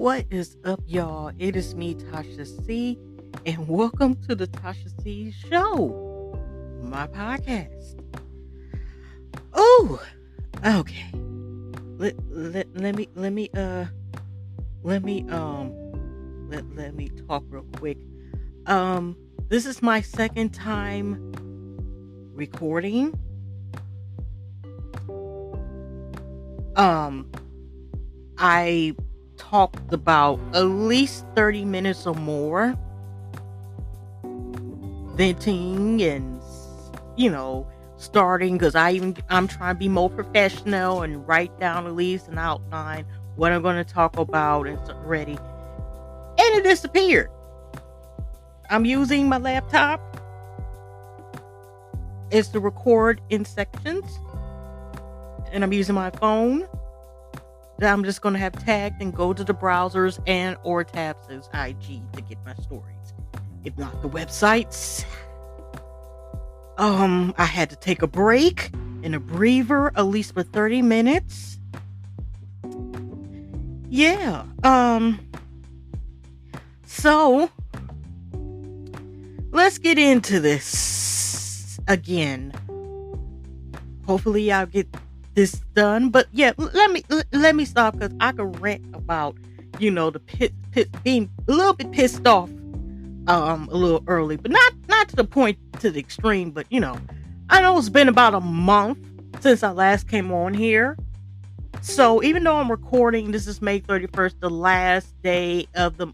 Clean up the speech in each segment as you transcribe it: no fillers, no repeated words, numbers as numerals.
What is up, y'all? It is me, Tasha C, and welcome to the Tasha C Show, my podcast. Oh, okay. Let me talk real quick. This is my second time recording. I talked about at least 30 minutes or more, venting and starting, because I'm trying to be more professional and write down at least an outline what I'm going to talk about and ready, and it disappeared. I'm using my laptop. It's to record in sections, and I'm using my phone that I'm just going to have tagged and go to the browsers and or tabs as IG to get my stories. If not the websites. I had to take a break and a breather at least for 30 minutes. Yeah. So let's get into this again. Hopefully I'll get this done, but yeah, let me stop, because I could rant about the being a little bit pissed off a little early, but not to the point, to the extreme. But I know it's been about a month since I last came on here, so even though I'm recording, this is May 31st, the last day of the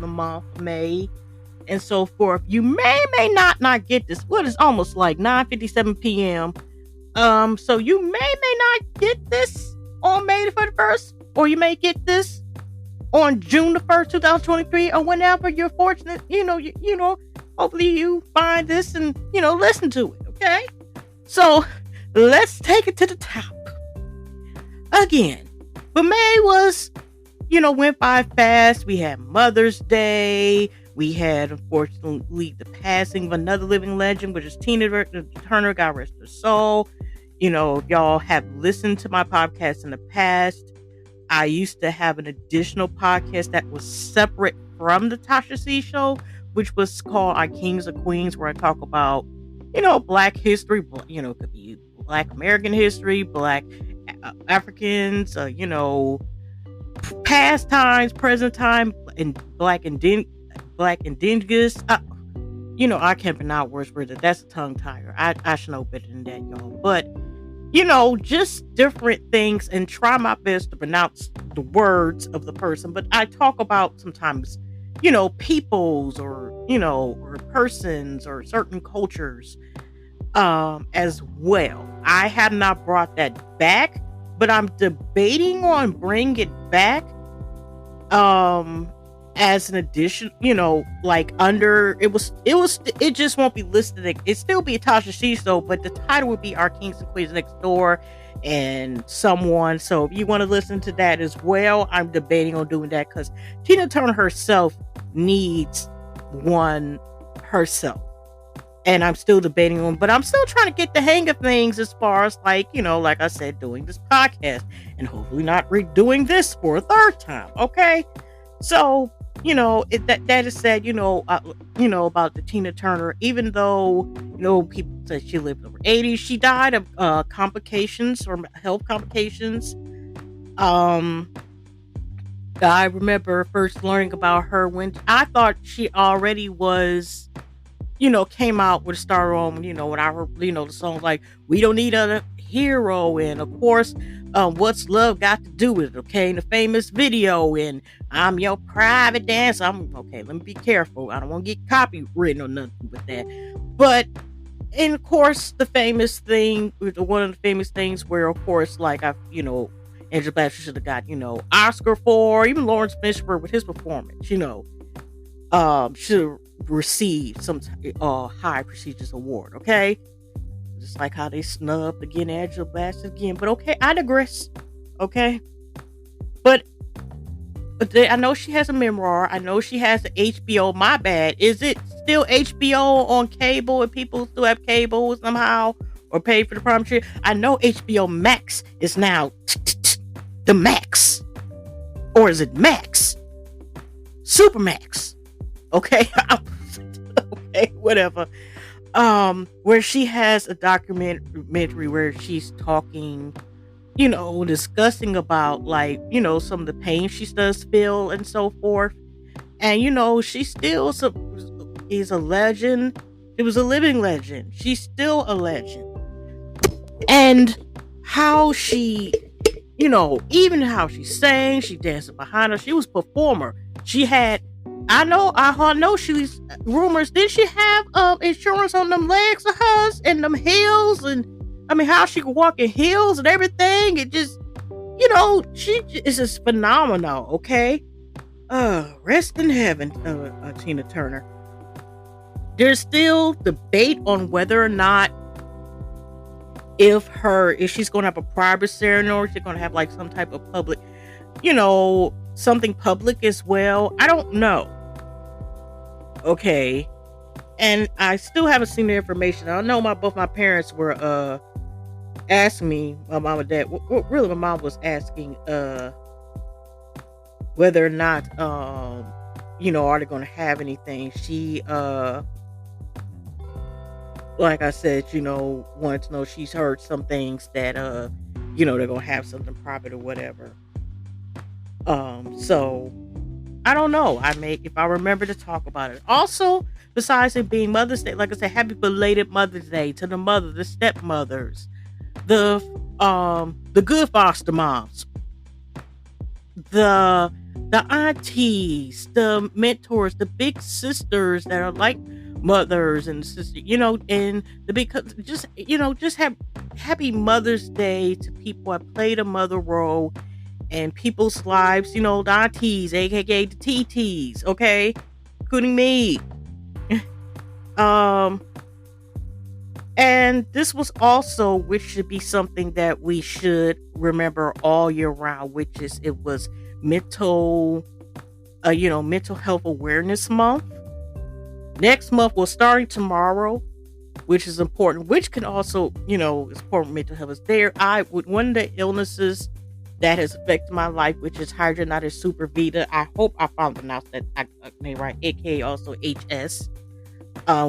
month, May, and so forth. You may not get this. Well, it's almost like 9:57 p.m. So you may not get this on May the 31st, or you may get this on June the 1st, 2023, or whenever you're fortunate, hopefully you find this and, listen to it. Okay. So let's take it to the top again. But May was, went by fast. We had Mother's Day. We had, unfortunately, the passing of another living legend, which is Tina Turner, God rest her soul. Y'all have listened to my podcast in the past. I used to have an additional podcast that was separate from the Tasha C Show, which was called Our Kings or Queens, where I talk about, Black history, it could be Black American history, Black Africans, past times, present time, and Black indigenous. I can't pronounce words for that. That's a tongue tire. I should know better than that, y'all. But, just different things, and try my best to pronounce the words of the person. But I talk about sometimes, peoples or persons or certain cultures as well. I have not brought that back, but I'm debating on bringing it back as an addition, under it just won't be listed. It still be a Tasha C Show, but the title would be Our Kings and Queens Next Door and someone. So if you want to listen to that as well, I'm debating on doing that, because Tina Turner herself needs one herself, and I'm still debating on, but I'm still trying to get the hang of things as far as like I said, doing this podcast, and hopefully not redoing this for a third time. Okay. So, that is said, about the Tina Turner, even though, people say she lived over 80, she died of complications or health complications. I remember first learning about her when I thought she already was, came out with a star on, when I heard, the songs like We Don't Need a Hero, and of course, What's Love Got to Do with It, okay, and the famous video, and I'm Your Private Dancer. Let me be careful, I don't want to get copywritten or nothing with that. But, and of course, the famous thing, one of the famous things where, of course, like Angela Bassett should have got, Oscar for, even Lawrence Fishburne with his performance, should have received some high prestigious award, okay? Just like how they snubbed again Angela Bassett again. But okay, I digress. Okay. But I know she has a memoir. I know she has the HBO. My bad. Is it still HBO on cable, and people still have cable somehow, or pay for the prime share? I know HBO Max is now the max. or is it Max? Super Max. Okay. Okay, whatever. Where she has a documentary where she's talking, discussing about, like, some of the pain she does feel and so forth. And, she still is a legend. It was a living legend. She's still a legend. And how she, even how she sang, she danced behind her. She was a performer. She had, I know she's rumors. Did she have insurance on them legs of hers and them heels? And I mean, how she could walk in heels and everything. It just, she is just phenomenal. Okay. Rest in heaven, Tina Turner. There's still debate on whether or not if she's going to have a private ceremony, she's going to have like some type of public, something public as well. I don't know. Okay. And I still haven't seen the information. I know both my parents were asking me, my mom and dad, really my mom was asking whether or not are they going to have anything. She like I said, wanted to know, she's heard some things that they're going to have something private or whatever. So I don't know. If I remember to talk about it. Also, besides it being Mother's Day, like I said, happy belated Mother's Day to the stepmothers, the good foster moms, the aunties, the mentors, the big sisters that are like mothers and sisters, and the big, just have happy Mother's Day to people. I played a mother role in people's lives, the aunties, aka the TTs, okay, including me. And this was also, which should be something that we should remember all year round, which is it was mental health awareness month. Next month, we're starting tomorrow, which is important, which can also, is important. Mental health is there. With one of the illnesses that has affected my life, which is hidradenitis suppurativa. I hope I found pronounced that name right, aka also HS,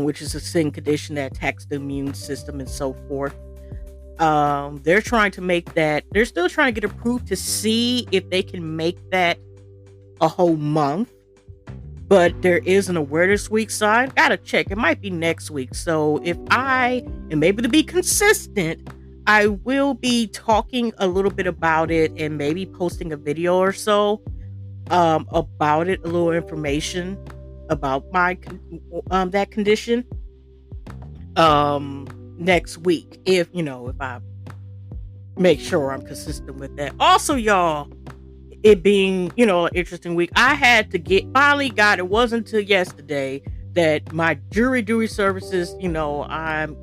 which is a skin condition that attacks the immune system and so forth. They're trying to make that. They're still trying to get approved to see if they can make that a whole month. But there is an awareness week, so I gotta check. It might be next week. So and maybe to be consistent, I will be talking a little bit about it and maybe posting a video or so about it, a little information about my that condition next week, if I make sure I'm consistent with that. Also, y'all, it being, an interesting week, I had to it wasn't until yesterday that my jury duty services, I'm,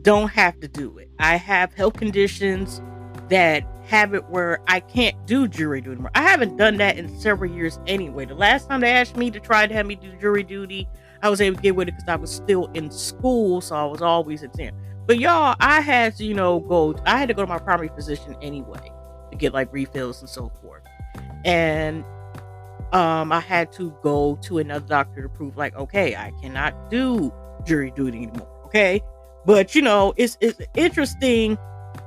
don't have to do it. I have health conditions that have it where I can't do jury duty anymore. I haven't done that in several years anyway. The last time they asked me to try to have me do jury duty, I was able to get with it because I was still in school, so I was always exempt. But y'all, I had to, go to my primary physician anyway to get like refills and so forth. And I had to go to another doctor to prove like, okay, I cannot do jury duty anymore. Okay. But it's interesting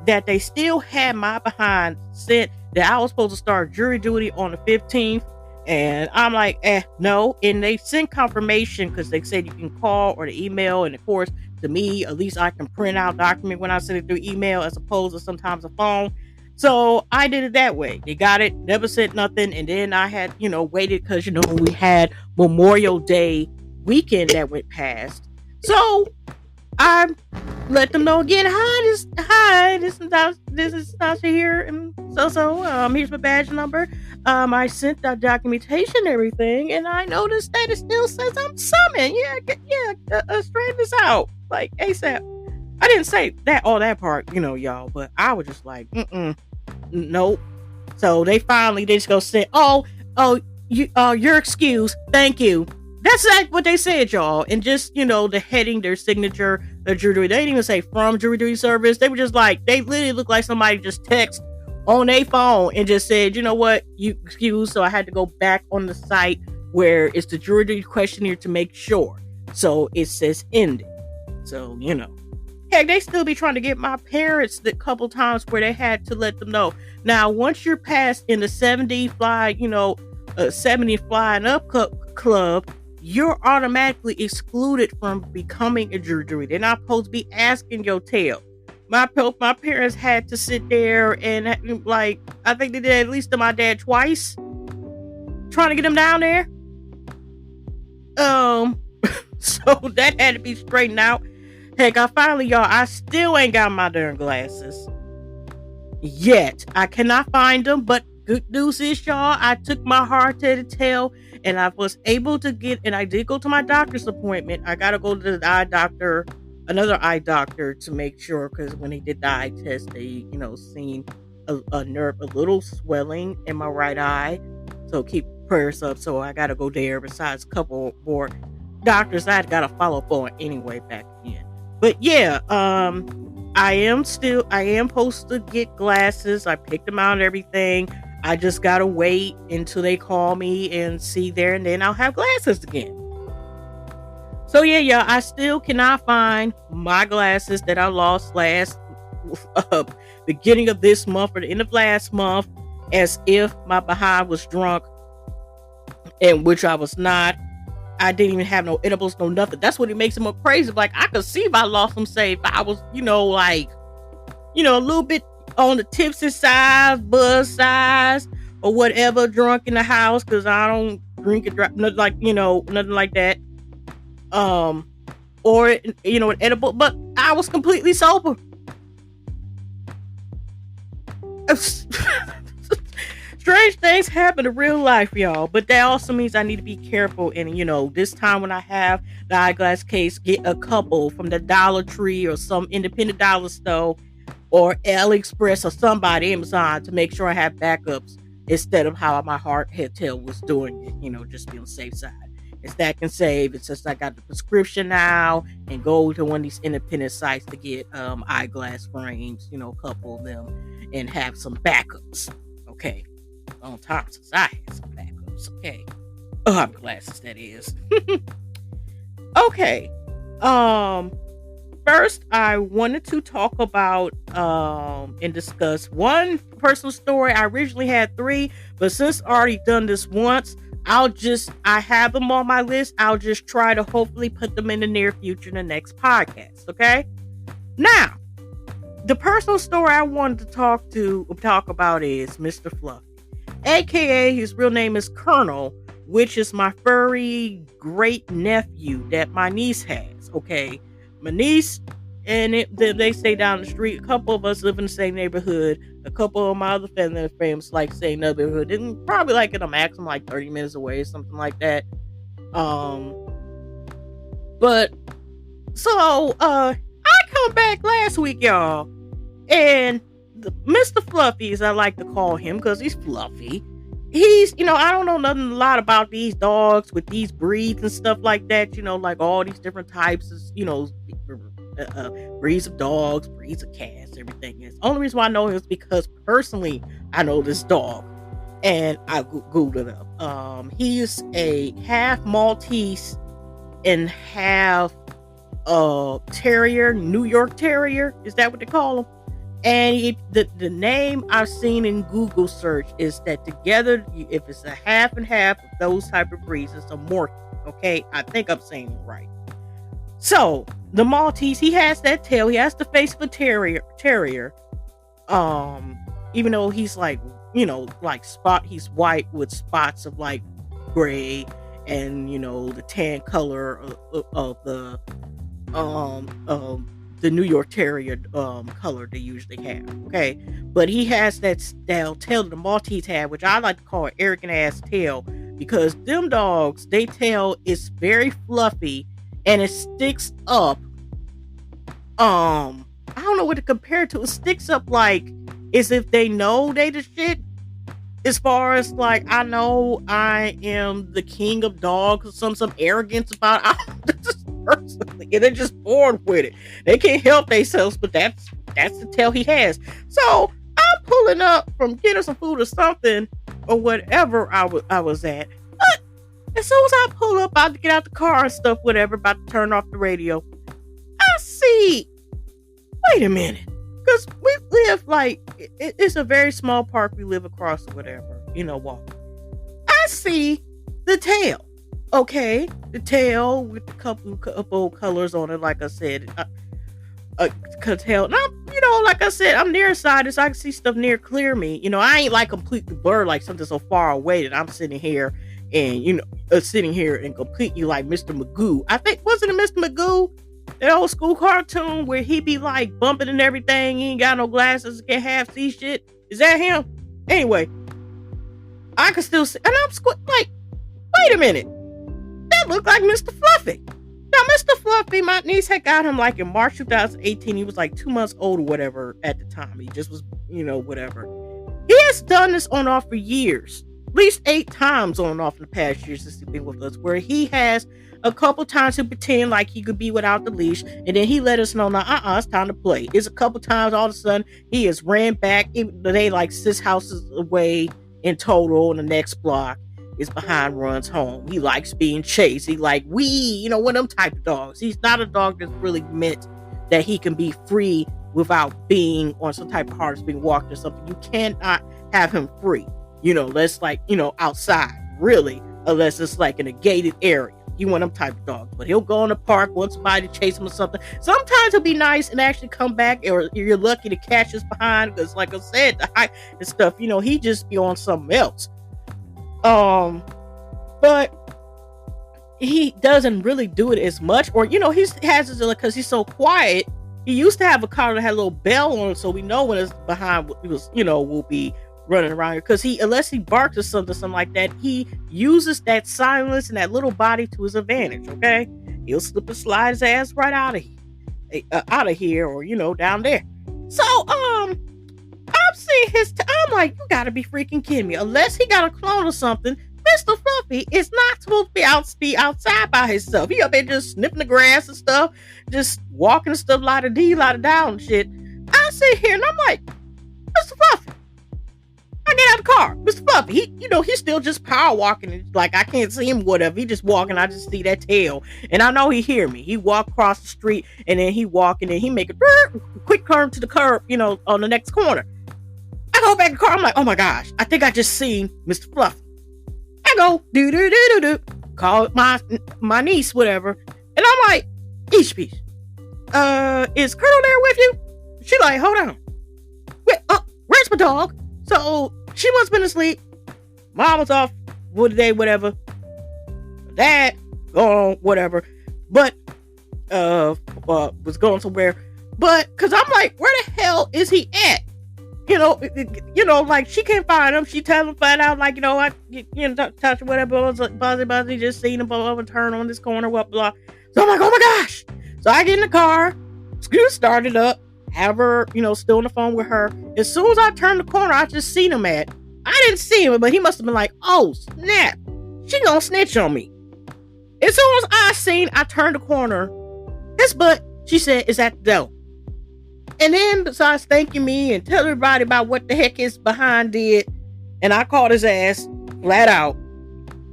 that they still had my behind sent that I was supposed to start jury duty on the 15th. And I'm like, no. And they sent confirmation because they said you can call or the email. And of course, to me, at least I can print out document when I send it through email as opposed to sometimes a phone. So I did it that way. They got it, never sent nothing. And then I had, waited because, we had Memorial Day weekend that went past. So I let them know again. This is Nasha here, and here's my badge number. I sent that documentation and everything, and I noticed that it still says I'm summoned. Straighten this out like ASAP. I didn't say that part, y'all, but I was just like, nope. So they just go say, you're excused. Thank you. That's like what they said, y'all. And just, the heading, their signature, their jury duty. They didn't even say from jury duty service. They were just like, they literally look like somebody just text on their phone and just said, you know what, you excuse. So I had to go back on the site where it's the jury questionnaire to make sure. So it says ended. So, heck, they still be trying to get my parents the couple times where they had to let them know. Now, once you're passed in the 70 fly, 70 flying up club, you're automatically excluded from becoming a jury. They're not supposed to be asking your tail. My parents had to sit there and I think they did at least to my dad twice, trying to get him down there. So that had to be straightened out. Heck, I still ain't got my darn glasses yet. I cannot find them, but good news is, y'all, I took my heart to the tail and I was able to and I did go to my doctor's appointment. I got to go to the another eye doctor to make sure, because when they did the eye test, they, seen a nerve, a little swelling in my right eye. So keep prayers up. So I got to go there besides a couple more doctors I got to follow up on anyway back then. But yeah, I am supposed to get glasses. I picked them out and everything. I just got to wait until they call me and see there, and then I'll have glasses again. So yeah, I still cannot find my glasses that I lost last beginning of this month or the end of last month, as if my behind was drunk, and which I was not. I didn't even have no edibles, no nothing. That's what it makes it more crazy. Like, I could see if I lost them, say if I was, a little bit on the tipsy side, buzz size, or whatever, drunk in the house, because I don't drink and drive, nothing like that. Or an edible, but I was completely sober. Strange things happen in real life, y'all, but that also means I need to be careful. And this time when I have the eyeglass case, get a couple from the Dollar Tree or some independent dollar store or AliExpress or somebody, Amazon, to make sure I have backups instead of how my heart head tail was doing it. Just be on the safe side. It's that can save. It's just I got the prescription now and go to one of these independent sites to get eyeglass frames, a couple of them, and have some backups. Okay. On time since I had some backups. Okay. Glasses, that is. Okay. First I wanted to talk about and discuss one personal story. I originally had 3, but since I already done this once, I have them on my list. I'll just try to hopefully put them in the near future in the next podcast. Okay. Now, the personal story I wanted to talk about is Mr. Fluffy, aka his real name is Colonel, which is my furry great nephew that my niece has. Okay, my niece and they stay down the street. A couple of us live in the same neighborhood. A couple of my other family friends like same neighborhood, and probably like in a maximum like 30 minutes away, something like that. But so I come back last week, y'all, and Mr. Fluffy, as I like to call him, because he's fluffy. He's, I don't know a lot about these dogs with these breeds and stuff like that, like all these different types of, breeds of dogs, breeds of cats, everything is. Only reason why I know him is because personally I know this dog and I googled it up. He is a half Maltese and half terrier, New York Terrier. Is that what they call him? And the name I've seen in Google search is that together, if it's a half and half of those type of breeds, it's a Morkie. Okay, I think I'm saying it right. So the Maltese, he has that tail. He has the face of a terrier. Even though he's he's white with spots of like gray and the tan color of the New York Terrier color they usually have. Okay, but he has that style tail that the Maltese have, which I like to call an arrogant ass tail, because them dogs, they tail is very fluffy and it sticks up. I don't know what to compare it to. It sticks up like as if they know they the shit. As far as like, I know I am the king of dogs, some arrogance about it. Personally, and they're just born with it. They can't help themselves, but that's the tail he has. So I I'm pulling up from getting some food or something or whatever I was at. But as soon as I pull up, about to get out the car and stuff, whatever, about to turn off the radio, I see, wait a minute. Because we live like, it's a very small park we live across or whatever, walk. I see the tail. Okay, the tail with a couple colors on it, like I said. Could tell. Now, like I said, I'm nearsighted, so I can see stuff near clear me. I ain't like completely blurred, like something so far away that I'm sitting here and, sitting here and completely like Mr. Magoo. I think, wasn't it Mr. Magoo? That old school cartoon where he be like bumping and everything. He ain't got no glasses, can't half see shit. Is that him? Anyway, I can still see, and I'm like, wait a minute. That looked like Mr. Fluffy. Now, Mr. Fluffy, my niece had got him like in March 2018. He was like 2 months old or whatever at the time. He just was, whatever. He has done this on and off for years. At least 8 times on and off in the past years since he's been with us, where he has a couple times to pretend like he could be without the leash, and then he let us know, now, it's time to play. It's a couple times all of a sudden he has ran back. They like 6 houses away in total on the next block. Is behind Run's home. He likes being chased. He like, one of them type of dogs. He's not a dog that's really meant that he can be free without being on some type of harness, being walked or something. You cannot have him free, unless like, outside, really, unless it's like in a gated area. You want them type of dogs. But he'll go in the park, want somebody to chase him or something. Sometimes he'll be nice and actually come back, or you're lucky to catch us behind, because like I said, the height and stuff, he just be on something else. But he doesn't really do it as much, or he has his, because he's so quiet. He used to have a collar that had a little bell on it, so we know when it's behind. It was, will be running around here, because unless he barks or something like that, he uses that silence and that little body to his advantage. Okay, he'll slip and slide his ass right out of here, or down there. So I'm seeing I'm like, you gotta be freaking kidding me. Unless he got a clone or something, Mr. Fluffy is not supposed to be outside by himself. He up there just sniffing the grass and stuff, just walking and stuff, la-da-dee, la-da-down and shit. I sit here and I'm like, Mr. Fluffy. I get out of the car. Mr. Fluffy, he's still just power walking. Like, I can't see him, whatever. He just walking. I just see that tail. And I know he hear me. He walk across the street, and then he walk, and then he make a quick turn to the curb, on the next corner. I go back in the car. I'm like, oh my gosh, I think I just seen Mr. Fluffy. I go, do. Call my niece, whatever. And I'm like, each piece. Is Colonel there with you? She like, hold on. Wait, where's my dog? So she must have been asleep. Mom was off for the day, whatever. Dad gone, whatever. But was going somewhere. But cause I'm like, where the hell is he at? Like she can't find him. She tells him flat out, like, touch whatever, buzzy, just seen him blah, blah, turn on this corner, what blah. So I'm like, oh my gosh. So I get in the car, scooter started up, have her, still on the phone with her. As soon as I turned the corner, I just seen him I didn't see him, but he must have been like, oh snap, she gonna snitch on me. As soon as I turned the corner, his butt, she said, is at the door. And then besides thanking me and telling everybody about what the heck his behind did, and I called his ass flat out,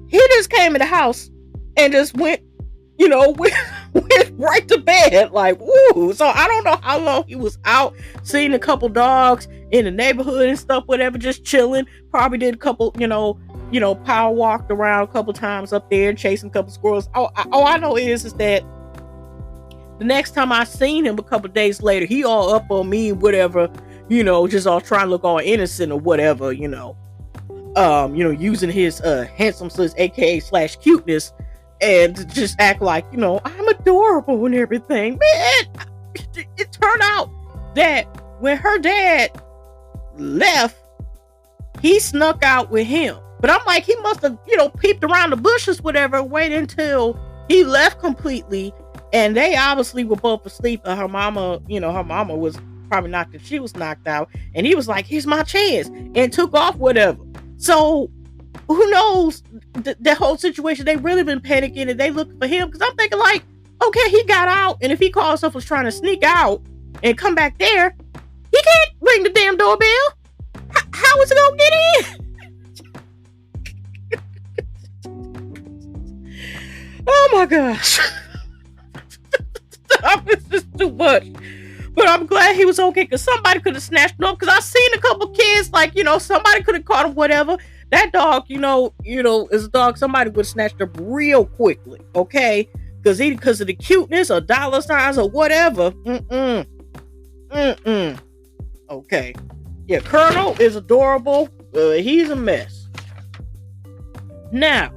he just came in the house and just went right to bed, like, woo. So I don't know how long he was out, seeing a couple dogs in the neighborhood and stuff, whatever, just chilling. Probably did a couple, power walked around a couple times up there, chasing a couple squirrels. All I know is that the next time I seen him a couple days later, he all up on me, whatever, just all trying to look all innocent or whatever, using his handsomeness, aka / cuteness, and to just act like, I'm adorable and everything. Man, it turned out that when her dad left, he snuck out with him. But I'm like, he must have, peeped around the bushes, whatever, waited until he left completely. And they obviously were both asleep. Her mama was probably she was knocked out. And he was like, here's my chance. And took off, whatever. So, who knows the whole situation. They really been panicking and they looking for him. Because I'm thinking like, okay, he got out. And if he called himself was trying to sneak out and come back there, he can't ring the damn doorbell. How is it gonna get in? Oh my gosh. It's just too much. But I'm glad he was okay because somebody could have snatched him up. Because I seen a couple kids, like, somebody could have caught him, whatever. That dog, is a dog somebody would have snatched up real quickly, okay? Because of the cuteness or dollar signs or whatever. Okay. Yeah, Colonel is adorable. He's a mess. Now,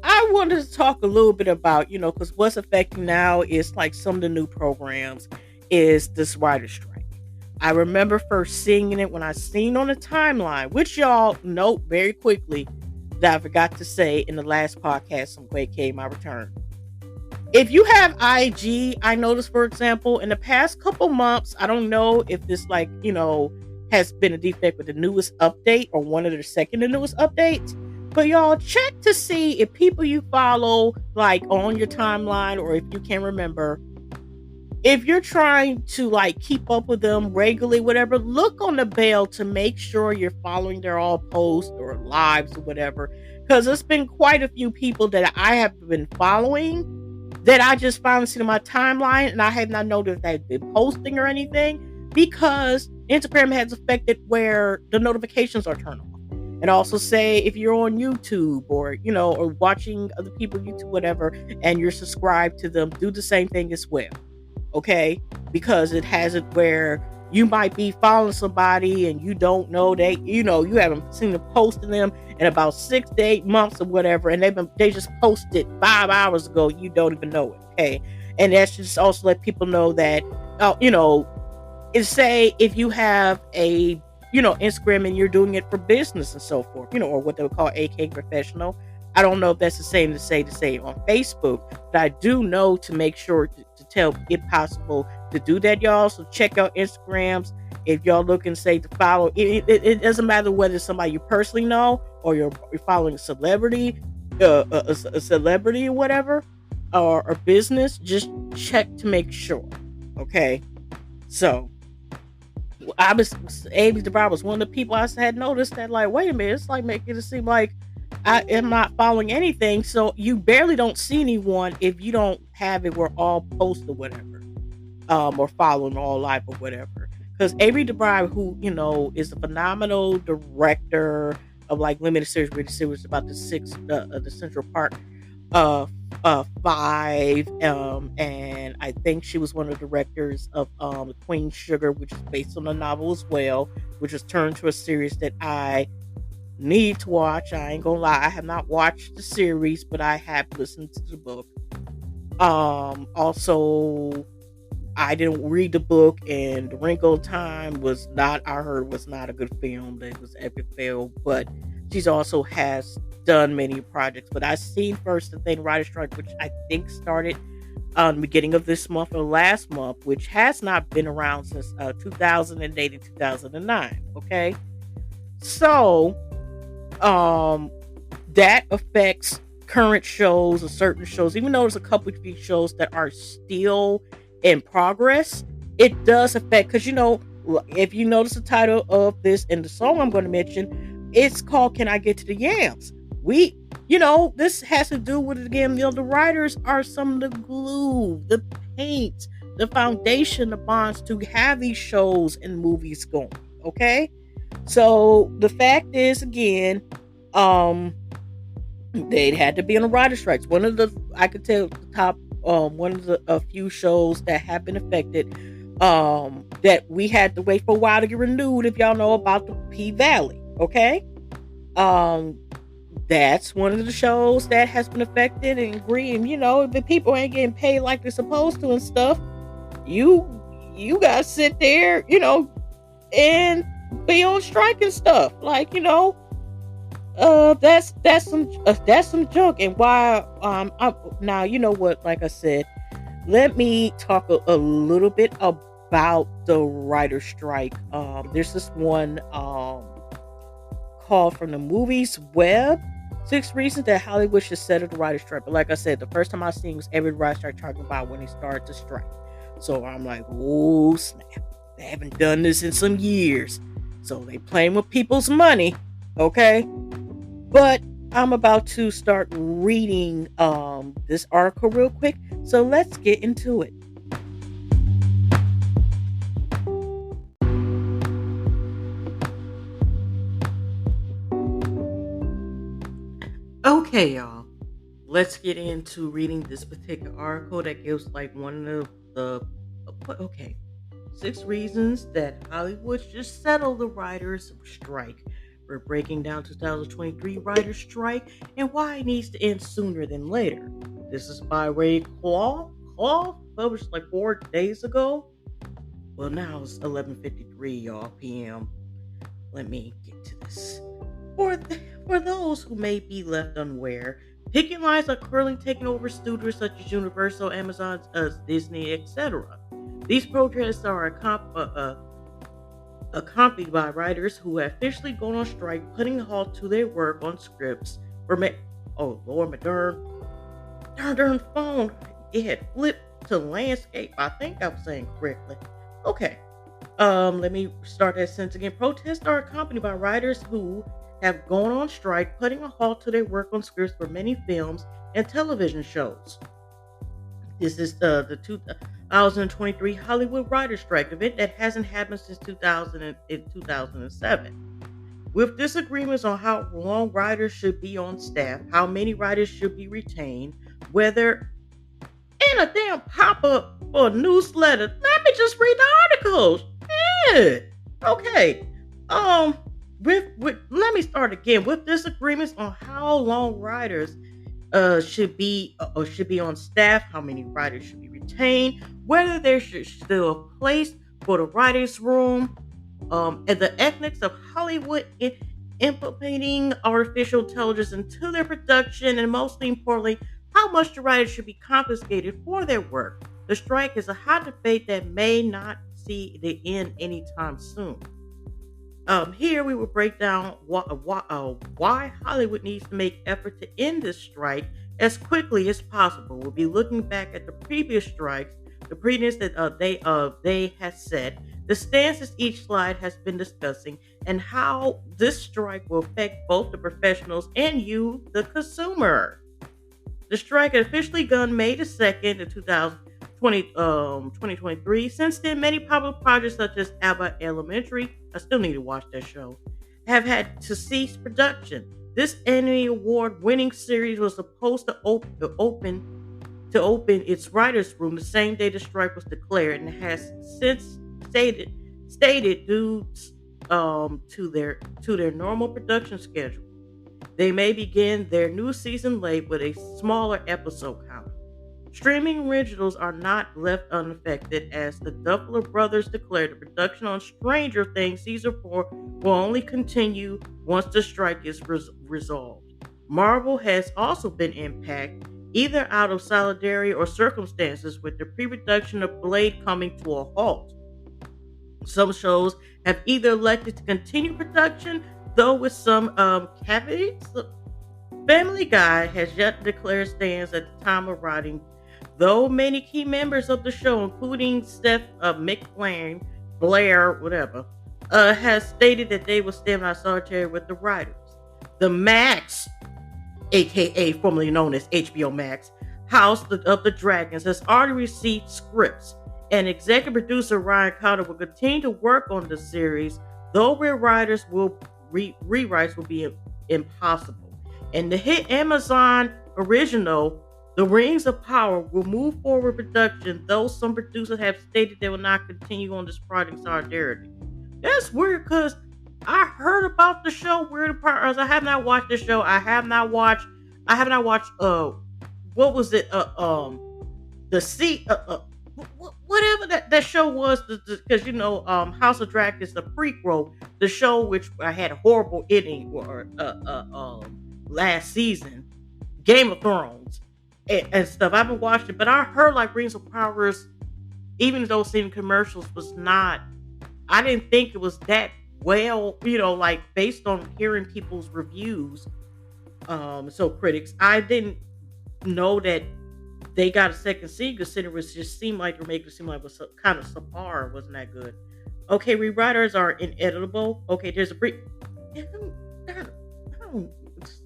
I wanted to talk a little bit about, because what's affecting now is like some of the new programs is this writer strike. I remember first seeing it when I seen on the timeline, which y'all note very quickly that I forgot to say in the last podcast on aka my return. If you have IG, I noticed, for example, in the past couple months, I don't know if this has been a defect with the newest update or one of the second to newest updates. But y'all check to see if people you follow, like on your timeline, or if you can remember, if you're trying to like keep up with them regularly, whatever, look on the bell to make sure you're following their all posts or lives or whatever. Because there's been quite a few people that I have been following that I just finally seen on my timeline, and I have not noticed they've been posting or anything because Instagram has affected where the notifications are turned off. And also say if you're on YouTube or or watching other people YouTube, whatever, and you're subscribed to them, do the same thing as well. Okay? Because it has it where you might be following somebody and you don't know you haven't seen them posting them in about 6 to 8 months or whatever, and they just posted 5 hours ago, you don't even know it. Okay? And that's just also let people know that say if you have a Instagram and you're doing it for business and so forth, or what they would call AK professional. I don't know if that's the same to say on Facebook, but I do know to make sure to tell if possible to do that, y'all. So check out Instagrams if y'all looking say to follow. It doesn't matter whether it's somebody you personally know or you're following a celebrity, a celebrity or whatever, or a business. Just check to make sure. Okay, so. Amy DeBrow was one of the people I had noticed that, like, wait a minute, it's like making it seem like I am not following anything. So you barely don't see anyone if you don't have it where all post or whatever, or following all live or whatever. Because Amy DeBrow, who is a phenomenal director of like limited series, really serious about the Central Park 5, and I think she was one of the directors of Queen Sugar, which is based on a novel as well, which was turned to a series that I need to watch. I ain't gonna lie, I have not watched the series, but I have listened to the book. Also, I didn't read the book, and The Wrinkle of Time was not a good film. It was epic fail, but she's also has done many projects. But I seen first the thing Writer Strike, which I think started the beginning of this month or last month, which has not been around since 2008 and 2009. Okay, so that affects current shows or certain shows. Even though there's a couple of these shows that are still in progress, it does affect, because if you notice the title of this and the song I'm going to mention, it's called Can I Get to the Yamz? This has to do with it again. The writers are some of the glue, the paint, the foundation, the bonds to have these shows and movies going. Okay, so the fact is, again, they had to be on the writer strikes. One of the, I could tell the top, one of the a few shows that have been affected, that we had to wait for a while to get renewed. If y'all know about the P Valley, okay, that's one of the shows that has been affected and agreeing. If the people ain't getting paid like they're supposed to and stuff, you gotta sit there, and be on strike and stuff. Like, that's some junk. And why now, what, like I said, let me talk a little bit about the writer strike. There's this one called From the Movies Web, 6 reasons that Hollywood should settle the writer strike. But like I said, the first time I seen was every writer strike talking about when they started to strike. So I'm like, oh snap, they haven't done this in some years. So they playing with people's money, okay? But I'm about to start reading this article real quick. So let's get into it. Okay, y'all. Let's get into reading this particular article that gives like one of okay, 6 reasons that Hollywood should settle the writers' strike. We're breaking down 2023 writers' strike and why it needs to end sooner than later. This is by Ray Claw. Claw published like 4 days ago. Well, now it's 11:53, y'all, p.m. Let me get to this. For those who may be left unaware, picket lines are currently taking over studios such as Universal, Amazon, Disney, etc. These protests are accompanied by writers who have officially gone on strike, putting a halt to their work on scripts. Oh Lord, my darn phone! It had flipped to landscape. I think I was saying correctly. Okay. Let me start that sentence again. Protests are accompanied by writers who have gone on strike, putting a halt to their work on scripts for many films and television shows. This is the 2023 Hollywood Writers' Strike event that hasn't happened since 2007. With disagreements on how long writers should be on staff, how many writers should be retained, whether in a damn pop-up or newsletter. Let me just read the articles. Yeah. Okay. Let me start again. With disagreements on how long writers should be on staff, how many writers should be retained, whether there should still a place for the writers' room, and the ethics of Hollywood implementing artificial intelligence into their production, and mostly importantly, how much the writers should be compensated for their work. The strike is a hot debate that may not see the end anytime soon. Here we will break down why Hollywood needs to make effort to end this strike as quickly as possible. We'll be looking back at the previous strikes, the precedents that they had set, the stances each slide has been discussing, and how this strike will affect both the professionals and you, the consumer. The strike had officially begun May the 2nd of 2023. Since then, many popular projects such as Abbott Elementary, I still need to watch that show, have had to cease production. This Emmy Award winning series was supposed to open its writers' room the same day the strike was declared, and has since stated due to their normal production schedule. They may begin their new season late with a smaller episode count. Streaming originals are not left unaffected, as the Duffer Brothers declared the production on Stranger Things Season 4 will only continue once the strike is resolved. Marvel has also been impacted, either out of solidarity or circumstances, with the pre-production of Blade coming to a halt. Some shows have either elected to continue production, though with some caveats. Family Guy has yet to declare stands at the time of writing, though many key members of the show, including Steph Blair, whatever, has stated that they will stand out solitary with the writers. The Max, aka formerly known as HBO Max, House of the Dragons, has already received scripts, and executive producer Ryan Cotter will continue to work on the series, though rewrites will be impossible. And the hit Amazon original, The Rings of Power, will move forward production, though some producers have stated they will not continue on this project solidarity. That's weird, because I heard about the show. Weird part is I have not watched the show. I have not watched what was it? The sea whatever that show was, because House of Dragons is the prequel, the show which I had a horrible ending last season, Game of Thrones and stuff. I haven't watched it, but I heard like Rings of Powers, even though seeing commercials was not, I didn't think it was that well, like based on hearing people's reviews, so critics, I didn't know that they got a second season, considering it just seemed like they're making it seem like it was kind of subpar, wasn't that good. Okay, rewriters are inedible. Okay, there's a brief.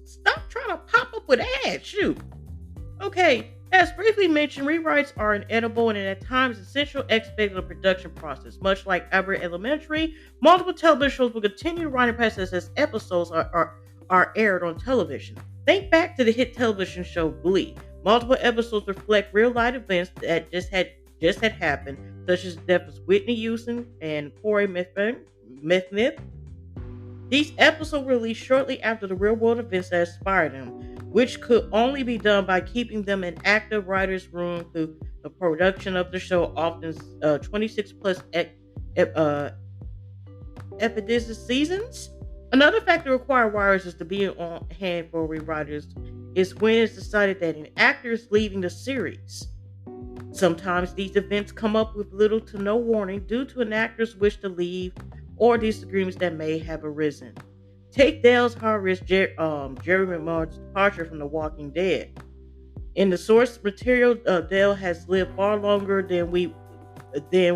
Stop trying to pop up with ads. Shoot. Okay, as briefly mentioned, rewrites are inedible and at times essential aspect of the production process. Much like Albert Elementary, multiple television shows will continue the writing process as episodes are aired on television. Think back to the hit television show Glee. Multiple episodes reflect real life events that just had happened, such as the death of Whitney Houston and Corey Smith. These episodes were released shortly after the real world events that inspired them, which could only be done by keeping them in active writer's room through the production of the show, often 26 plus episodic seasons. Another factor required writers is to be on hand for rewriters is when it's decided that an actor is leaving the series. Sometimes these events come up with little to no warning due to an actor's wish to leave or disagreements that may have arisen. Take Dale's high-risk Jerry McMahon's departure from The Walking Dead. In the source material, Dale has lived far longer than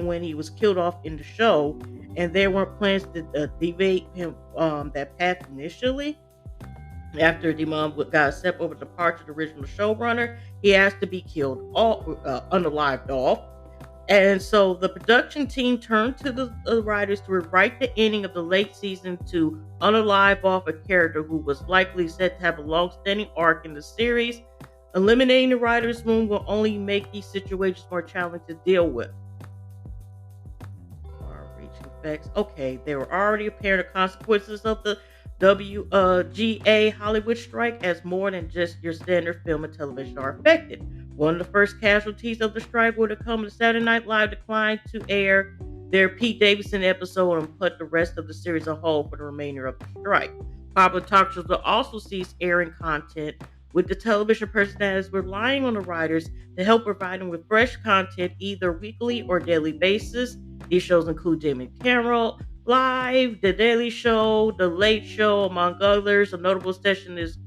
when he was killed off in the show, and there weren't plans to deviate him that path initially. After the mom got a step over the departure of the original showrunner, he asked to be killed unalived off. And so the production team turned to the writers to rewrite the ending of the late season to unalive off a character who was likely said to have a long-standing arc in the series. Eliminating the writer's room will only make these situations more challenging to deal with. Far-reaching effects. Okay, there were already apparent consequences of the WGA Hollywood strike, as more than just your standard film and television are affected. One of the first casualties of the strike would have come when Saturday Night Live declined to air their Pete Davidson episode and put the rest of the series on hold for the remainder of the strike. Popular talk shows will also cease airing content, with the television personalities relying on the writers to help provide them with fresh content either weekly or daily basis. These shows include Jimmy Kimmel Live, The Daily Show, The Late Show, among others. A notable session is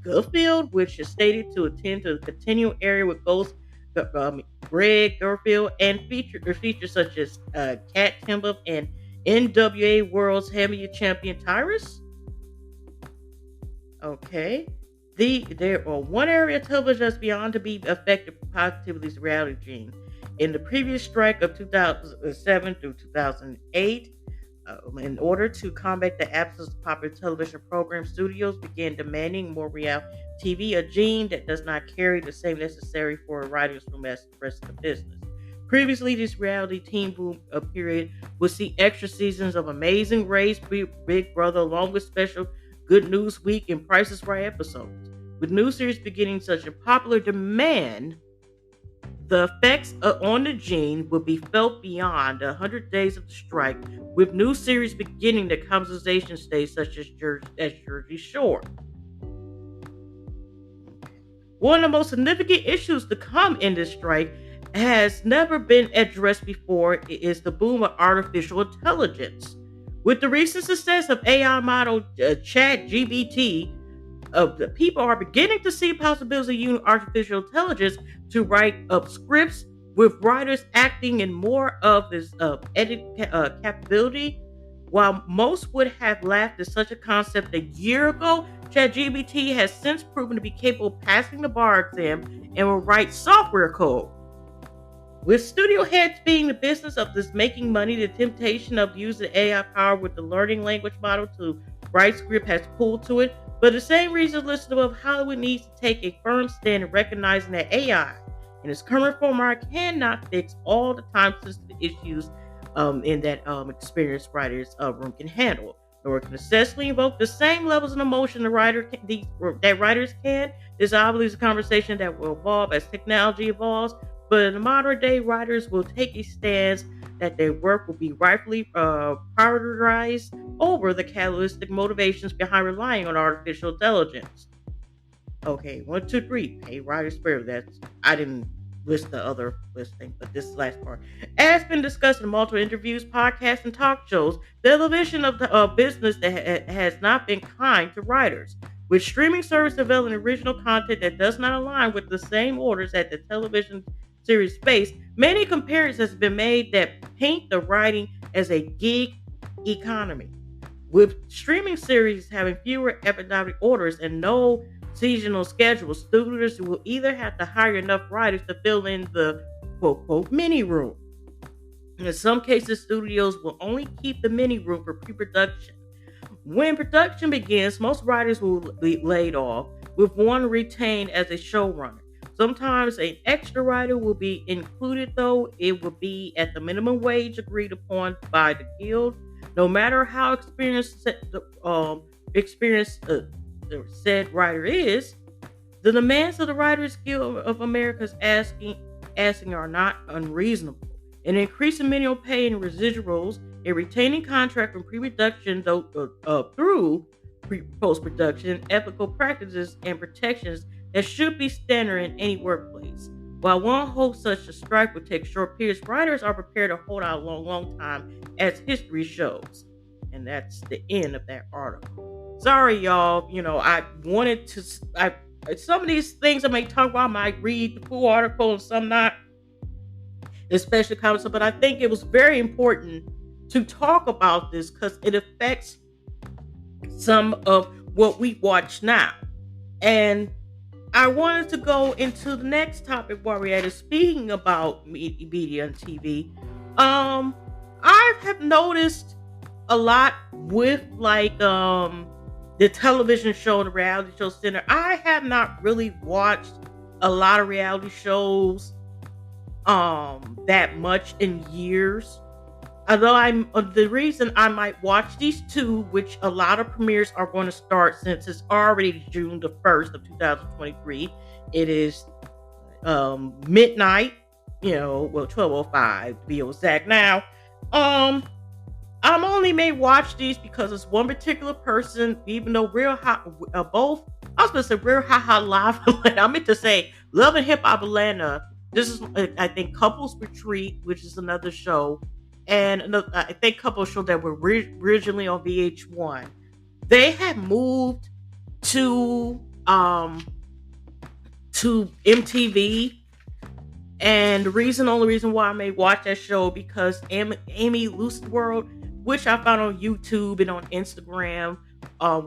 Garfield, which is stated to attend to the continuing area with ghosts Greg Garfield and features such as Kat Timber and NWA World's Heavyweight Champion Tyrus. Okay. There are one area of television that's beyond to be affected positively is reality gene. In the previous strike of 2007 through 2008, in order to combat the absence of popular television programs, studios began demanding more reality TV, a gene that does not carry the same necessary for a writer's room as the rest of the business. Previously, this reality teen boom period would see extra seasons of Amazing Race, Big Brother, along with special Good News Week and Price is Right episodes. With new series beginning such a popular demand, the effects on the gene will be felt beyond 100 days of the strike, with new series beginning the conversation stage, such as Jersey Shore. One of the most significant issues to come in this strike has never been addressed before is the boom of artificial intelligence. With the recent success of AI model ChatGPT, the people are beginning to see possibilities of using artificial intelligence to write up scripts, with writers acting in more of this edit capability. While most would have laughed at such a concept a year ago, ChatGPT has since proven to be capable of passing the bar exam and will write software code. With studio heads being the business of this making money, the temptation of using AI power with the learning language model to write script has pulled to it. But the same reason listeners of Hollywood needs to take a firm stand in recognizing that AI in its current format cannot fix all the time-sensitive issues in that experienced writers' room can handle, nor can successfully invoke the same levels of emotion that writers can. This obviously is a conversation that will evolve as technology evolves, but in the modern day, writers will take a stance that their work will be rightfully prioritized over the catalytic motivations behind relying on artificial intelligence. Okay, 1, 2, 3. Hey, writer spirit. I didn't list the other listing, but this last part. As been discussed in multiple interviews, podcasts, and talk shows, the evolution of the business that has not been kind to writers. With streaming service developing original content that does not align with the same orders at the television series space, many comparisons have been made that paint the writing as a gig economy. With streaming series having fewer episodic orders and no seasonal schedules, studios will either have to hire enough writers to fill in the quote quote mini room. In some cases, studios will only keep the mini room for pre production. When production begins, most writers will be laid off, with one retained as a showrunner. Sometimes an extra writer will be included, though it will be at the minimum wage agreed upon by the guild. No matter how the said writer is, the demands of the Writers Guild of America is asking are not unreasonable. An increase in minimum pay and residuals, a retaining contract from pre-production through post-production, ethical practices and protections that should be standard in any workplace. While one hopes such a strike would take short periods, writers are prepared to hold out a long, long time, as history shows. And that's the end of that article. Sorry, y'all. I wanted to. Some of these things I may talk about, I might read the full article and some not, especially comments. But I think it was very important to talk about this because it affects some of what we watch now. And I wanted to go into the next topic where we're at, speaking about media and TV. I have noticed a lot with the television show, the reality show center. I have not really watched a lot of reality shows that much in years. Although the reason I might watch these two, which a lot of premieres are going to start since it's already June the 1st of 2023. It is midnight, 12:05 to be exact. Now, I'm only may watch these because it's one particular person, even though Real Hot, both, I was going to say Real Hot Hot Live Atlanta. I meant to say Love and Hip Hop Atlanta. This is, I think, Couples Retreat, which is another show. And I think a couple of shows that were originally on VH1, they had moved to MTV. And the only reason why I may watch that show because Amy Lucy World, which I found on YouTube and on Instagram,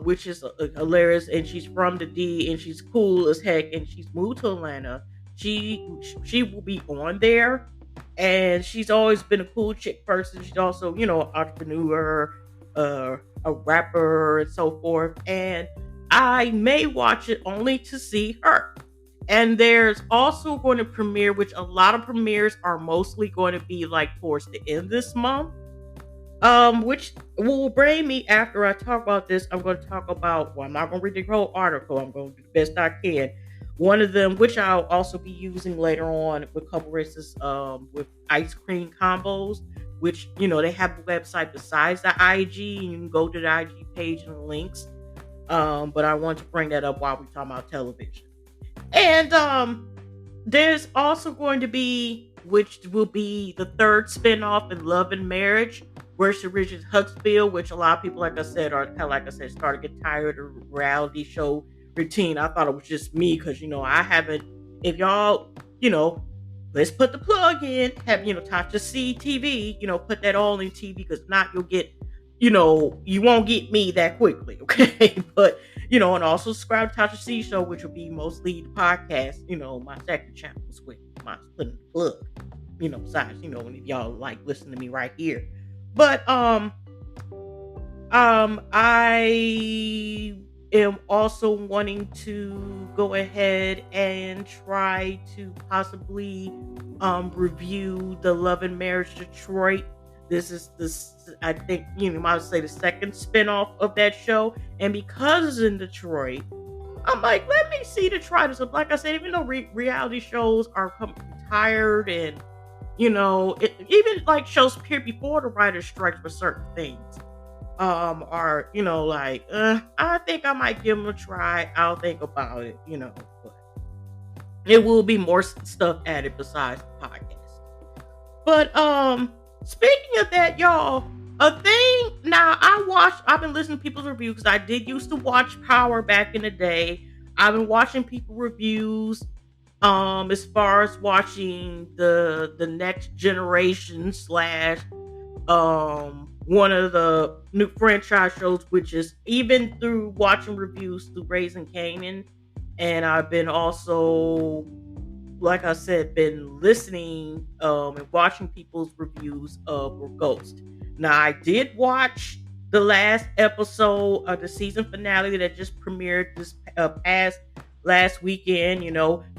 which is hilarious, and she's from the D, and she's cool as heck, and she's moved to Atlanta. She will be on there. And she's always been a cool chick person. She's also, an entrepreneur, a rapper, and so forth. And I may watch it only to see her. And there's also going to premiere, which a lot of premieres are mostly going to be like towards the end of this month. Which will bring me, after I talk about this, I'm going to talk about, I'm not going to read the whole article. I'm going to do the best I can. One of them, which I'll also be using later on with couple races, with ice cream combos, which, they have a website besides the IG. You can go to the IG page and the links. But I want to bring that up while we're talking about television. And there's also going to be, which will be the third spinoff in Love and Marriage, where she reaches Huxville, which a lot of people, like I said, are kind of, like I said, starting to get tired of reality show routine. I thought it was just me because I haven't. If y'all, let's put the plug in. Have Tasha C TV. Put that all in TV because not you'll get. You won't get me that quickly. Okay, but and also subscribe to Tasha C Show, which will be mostly the podcast. My second channel is with my putting the plug. Besides when y'all like listening to me right here, but I am also wanting to go ahead and try to possibly review the Love and Marriage Detroit. This is I think you might say the second spinoff of that show, and because it's in Detroit, I'm like, let me see Detroit. So like I said, even though reality shows are tired and even like shows appeared before the writer's strike for certain things. Are I think I might give them a try. I'll think about it, but it will be more stuff added besides the podcast. But speaking of that, y'all, a thing now I've been listening to people's reviews because I did used to watch Power back in the day. I've been watching people reviews as far as watching the next generation / one of the new franchise shows, which is even through watching reviews through Raising Kanan, and I've been also, like I said, been listening and watching people's reviews of Ghost. Now, I did watch the last episode of the season finale that just premiered this past last weekend.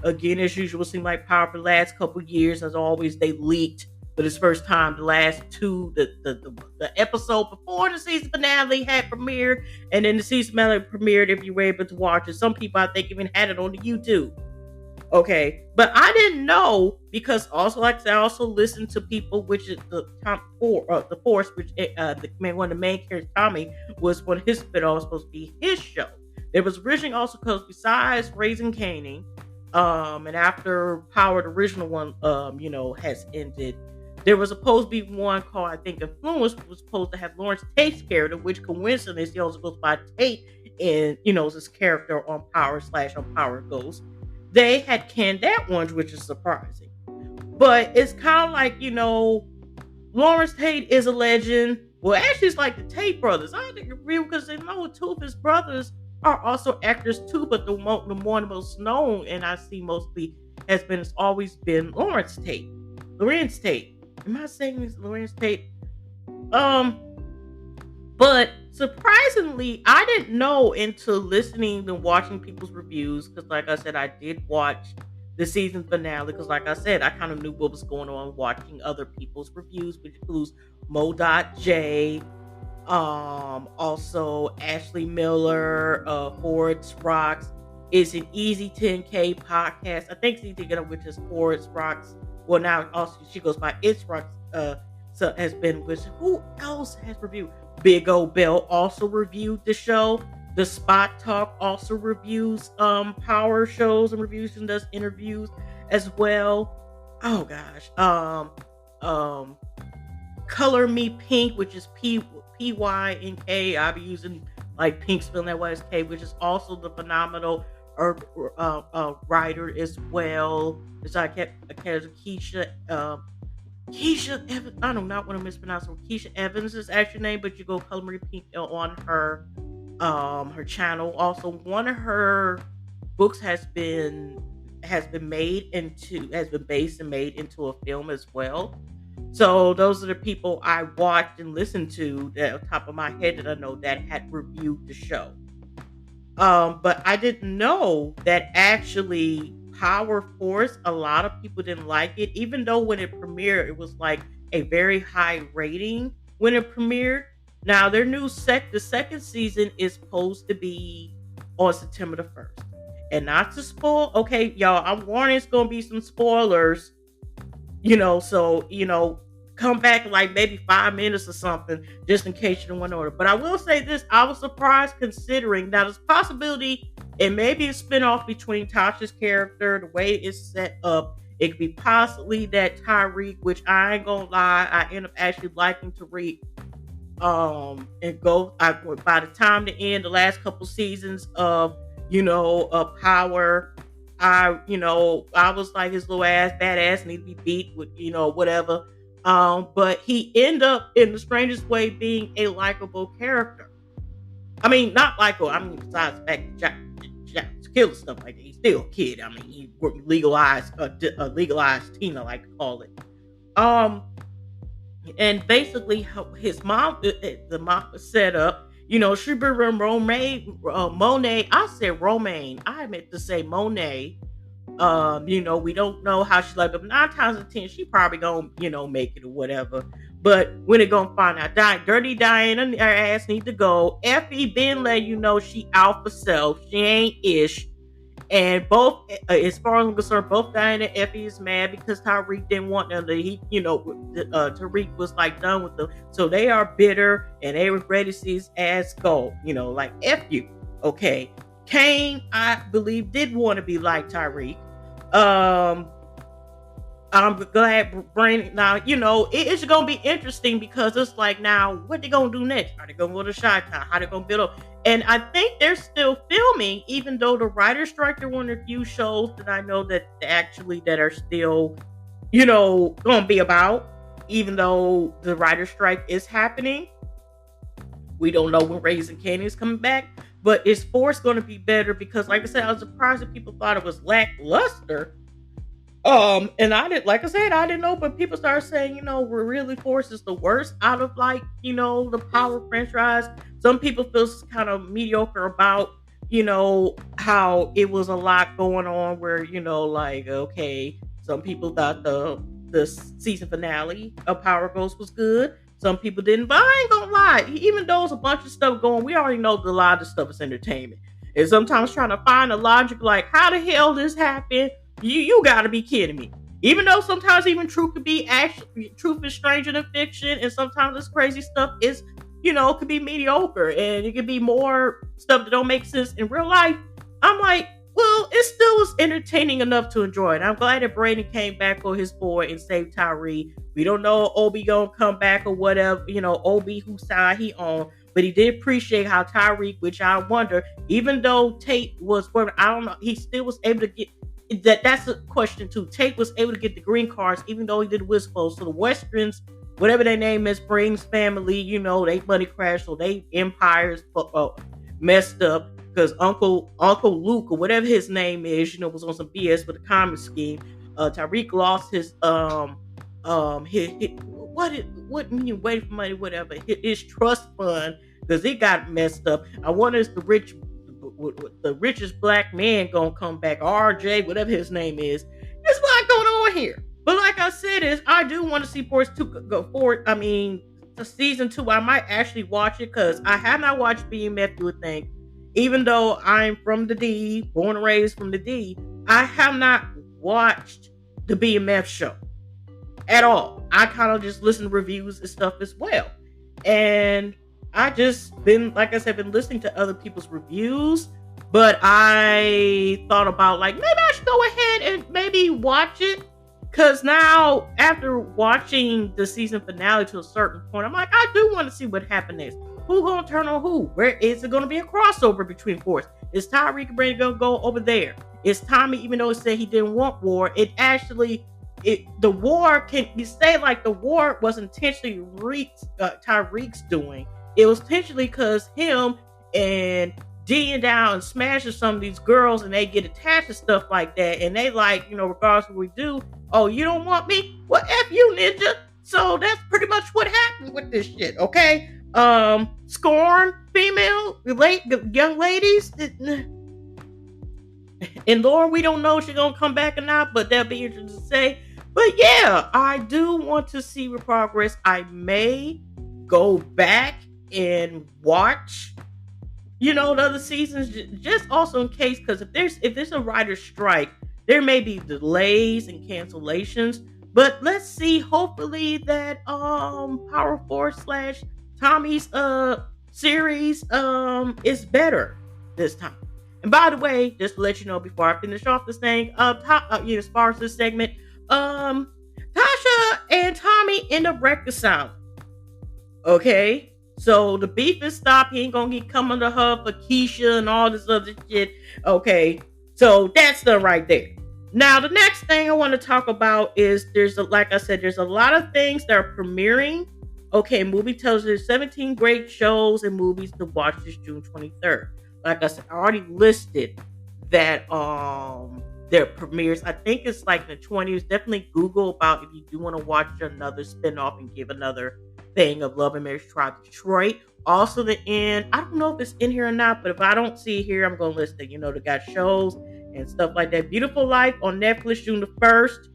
Again, as usual, seemed like Power for the last couple years. As always, they leaked for this first time the last two, the episode before the season finale had premiered, and then the season finale premiered if you were able to watch it. Some people, I think, even had it on the YouTube. Okay, but I didn't know, because also, like I said, I also listened to people, which is the Force, which one of the main characters, Tommy, was one of his spinoffs supposed to be his show. It was originally also, because besides Raising Kanan, and after Power, the original one, has ended, there was supposed to be one called, I think, Influence, which was supposed to have Lawrence Tate's character, which coincidentally he also goes by Tate, and this character on Power/on Power Ghost. They had canned that one, which is surprising. But it's kind of like, Lawrence Tate is a legend. Well, actually, it's like the Tate brothers. I think it's real, because they know two of his brothers are also actors too, but the one most known, and I see mostly, has always been Lawrence Tate. Lorenz Tate. Am I saying this? Lorenz Tate? But surprisingly, I didn't know until listening and watching people's reviews, because like I said, I did watch the season finale, because like I said, I kind of knew what was going on watching other people's reviews, which includes Mo.J, also Ashley Miller, Forrest Rocks, is an Easy 10K podcast. I think she's thinking of, which is Forrest Rocks. Well, now also she goes by It's Rocks. So has been with, who else has reviewed? Big O Bell also reviewed the show. The Spot Talk also reviews Power shows and reviews, and does interviews as well. Oh gosh. Color Me Pink, which is PYNK. I'll be using like Pink spelling that way as K, which is also the phenomenal writer as well. It's like Keisha Evans. I do not want to mispronounce her. Keisha Evans is actually name, but you go Color Me Pink on her channel. Also, one of her books has been based and made into a film as well. So those are the people I watched and listened to that on top of my head that I know that had reviewed the show. But I didn't know that actually Power Force, a lot of people didn't like it, even though when it premiered, it was like a very high rating when it premiered. Now their new the second season is supposed to be on September the 1st. And not to spoil, okay, y'all, I'm warning, it's gonna be some spoilers, so come back in like maybe 5 minutes or something, just in case you don't want to order. But I will say this, I was surprised, considering now there's possibility it may be a spinoff between Tasha's character, the way it's set up. It could be possibly that Tariq, which I ain't gonna lie, I end up actually liking Tariq. By the time to end the last couple seasons of Power, I was like, his little ass badass need to be beat with whatever. But he ended up in the strangest way being a likable character. I mean, not likable. I mean, besides the fact that Jack killed stuff like that, he's still a kid. I mean, he legalized teen, I like to call it. And basically, his mom, the mom was set up. She been Monet. I said Romaine. I meant to say Monet. We don't know how she like, but 9 times out of 10, she probably gonna, make it or whatever. But when it gonna find out, Dirty Diana, her ass need to go. Effie been letting you know she out for self. She ain't ish. And both, as far as I'm concerned, both Diana and Effie is mad because Tariq didn't want them to, Tariq was like done with them. So they are bitter and they were ready to see his ass go, like F you. Okay. Kane, I believe, did want to be like Tariq. I'm glad Brain now, it's gonna be interesting because it's like, now what they gonna do next? Are they gonna go to Chi-Town? How they gonna build up? And I think they're still filming, even though the writer's strike, there were a few shows that I know that actually that are still, gonna be about. even though the writer's strike is happening. We don't know when Raising Candy is coming back, but is Force going to be better? Because, like I said, I was surprised that people thought it was lackluster. And I didn't, like I said, I didn't know, but people started saying, we're really Force is the worst out of the Power franchise. Some people feel kind of mediocre about, how it was a lot going on where, okay, some people thought the season finale of Power Ghost was good. Some people didn't, but I ain't gonna lie. Even though there's a bunch of stuff going, we already know that a lot of the stuff is entertainment. And sometimes trying to find a logic, like how the hell this happened, you gotta be kidding me. Even though sometimes even truth is stranger than fiction, and sometimes this crazy stuff could be mediocre, and it could be more stuff that don't make sense in real life. I'm like, well, it still was entertaining enough to enjoy it. I'm glad that Brandon came back for his boy and saved Tyree. We don't know if Obi gonna come back or whatever, Obi whose side he on. But he did appreciate how Tyreek, which I wonder, even though Tate was, I don't know, he still was able to get that's a question too. Tate was able to get the green cards, even though he did whistle. So the Westerns, whatever their name is, Brings family, they money crashed, so they empires messed up because Uncle Luke or whatever his name is, was on some BS with a common scheme. Tyreek lost his what mean wait for money, whatever, his trust fund, because it got messed up. I wonder if the richest black man gonna come back, RJ, whatever his name is. There's a lot going on here. But like I said, I do want to see Force 2 go forward. I mean, the season 2, I might actually watch it because I have not watched BMF do a thing. Even though I'm from the D, born and raised from the D, I have not watched the BMF show at all. I kind of just listen to reviews and stuff as well. And I just been listening to other people's reviews, but I thought about maybe I should go ahead and maybe watch it. Cause now after watching the season finale to a certain point, I'm like, I do want to see what happened next. Who gonna turn on who? Where is it gonna be a crossover between Force? Is Tyreek and Brandon gonna go over there? Is Tommy, even though it said he didn't want war, the war, can you say the war was intentionally Tyreek's doing? It was intentionally because him and D'ing down and smashing some of these girls, and they get attached to stuff like that, and they regardless of what we do, oh, you don't want me? Well, F you, ninja. So that's pretty much what happened with this shit, okay? Scorn, female, young ladies, and Lauren, we don't know if she's gonna come back or not, but that'll be interesting to say. But yeah, I do want to see the progress. I may go back and watch, the other seasons, just also in case, because if there's a writer's strike, there may be delays and cancellations. But let's see. Hopefully that Power Force / Tommy's series is better this time. And by the way, just to let you know before I finish off this thing, as far as this segment, Tasha and Tommy end up reconciling. Okay, so the beef is stopped. He ain't gonna get coming to her for Keisha and all this other shit. Okay, so that's done right there. Now, the next thing I want to talk about is there's a lot of things that are premiering. Okay, movie tells there's 17 great shows and movies to watch this June 23rd. Like I said, I already listed that their premieres. I think it's in the 20s. Definitely Google about if you do want to watch another spinoff and give another thing of Love and Marriage Tribe Detroit. Also the end. I don't know if it's in here or not, but if I don't see it here, I'm gonna list it. They got shows and stuff like that. Beautiful Life on Netflix, June the 1st.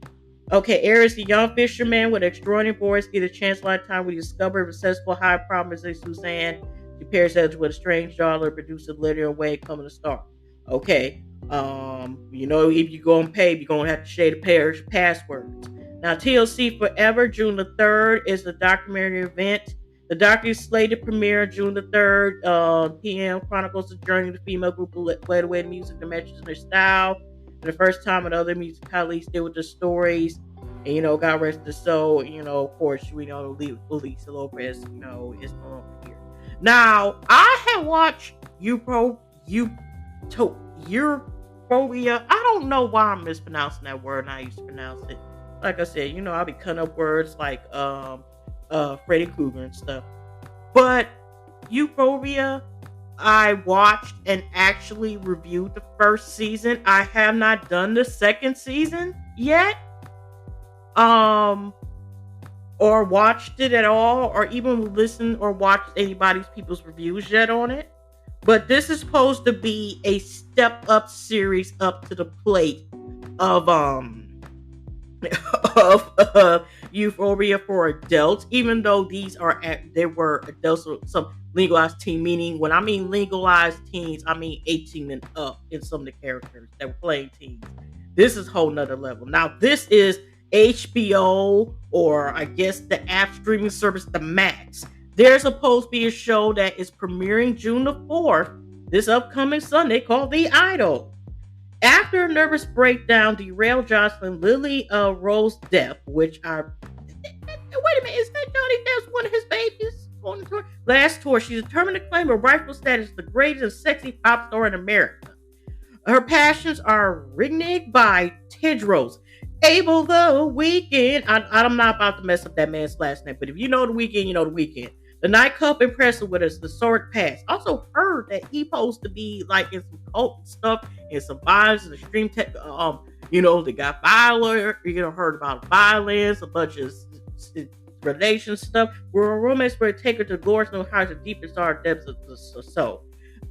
Okay, Aries, the young fisherman with extraordinary boys, get a chance lifetime when you discover a successful high promise of Suzanne. She pairs heads with a strange daughter, producer Lydia Way coming to star. Okay, if you go and pay, you're gonna have to share the parish passwords. Now, TLC Forever, June the 3rd is the documentary event. The documentary is slated to premiere June the 3rd p.m. Chronicles the journey of the female group who led away to music that matches their style. For the first time, and other music colleagues deal with the stories. And, God rest the soul. Of course, we know Lisa Lopez, is no longer here. Now, I had watched Euphoria. I don't know why I'm mispronouncing that word, and I used to pronounce it Like I said, I'll be cutting up words like Freddy Krueger and stuff. But Euphoria, I watched and actually reviewed the first season. I have not done the second season yet. Um or watched it at all, or even listened or watched anybody's people's reviews yet on it. But this is supposed to be a step up series up to the plate of of Euphoria for adults, even though they were adults, so some legalized teen. Meaning, when I mean legalized teens, I mean 18 and up in some of the characters that were playing teens. This is a whole nother level. Now, this is HBO, or I guess the app streaming service, the Max. There's supposed to be a show that is premiering June the 4th, this upcoming Sunday, called The Idol. After a nervous breakdown derailed Jocelyn Lily Rose's death, which I wait a minute, is that Johnny Depp's one of his babies on the tour? Last tour, she's determined to claim her rightful status as the greatest and sexy pop star in America. Her passions are reneged by Tedros Abel the Weeknd. I'm not about to mess up that man's last name, but if you know the Weeknd, you know the Weeknd. The nightclub impressed with us, the sword past. Also heard that he supposed to be like in some cult stuff, in some violence, in the stream tech. They got violent. Heard about violence, a bunch of relation stuff. Where a romance where take her to glorious no higher, the deepest dark depths of the soul.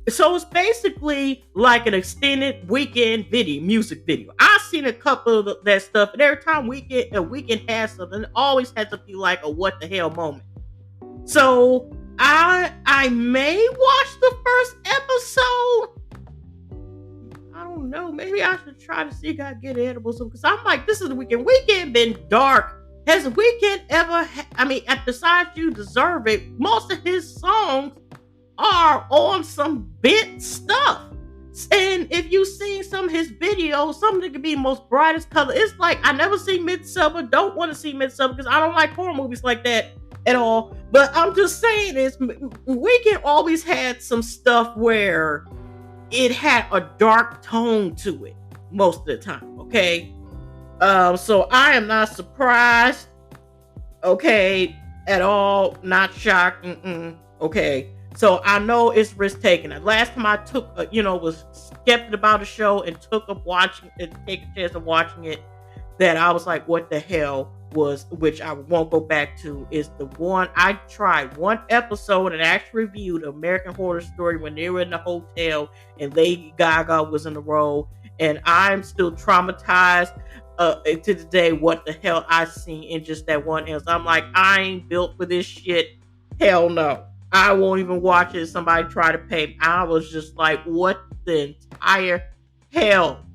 So it's basically like an extended Weeknd music video. I've seen a couple of that stuff, and every time Weeknd has something, it always has to be like a what the hell moment. So I may watch the first episode. I don't know. Maybe I should try to see if I get edibles, because I'm like, this is the Weeknd. Weeknd been dark. Has the Weeknd ever? Besides You Deserve It, most of his songs are on some bent stuff. And if you've seen some of his videos, something could be the most brightest color. It's like, I never seen Midsummer, don't want to see Midsummer because I don't like horror movies like that at all. But I'm just saying this, Weeknd always had some stuff where it had a dark tone to it most of the time, okay? So I am not surprised, okay, at all, not shocked, okay? So I know it's risk taking. The last time I took, was skeptical about the show and took up watching it, take a chance of watching it, that I was like, what the hell was, which I won't go back to, is the one I tried one episode and actually reviewed American Horror Story when they were in the hotel and Lady Gaga was in the role, and I'm still traumatized to the day what the hell I seen in just that one else. I'm like, I ain't built for this shit. Hell no. I won't even watch it if somebody try to pay me. I was just like, what the entire hell?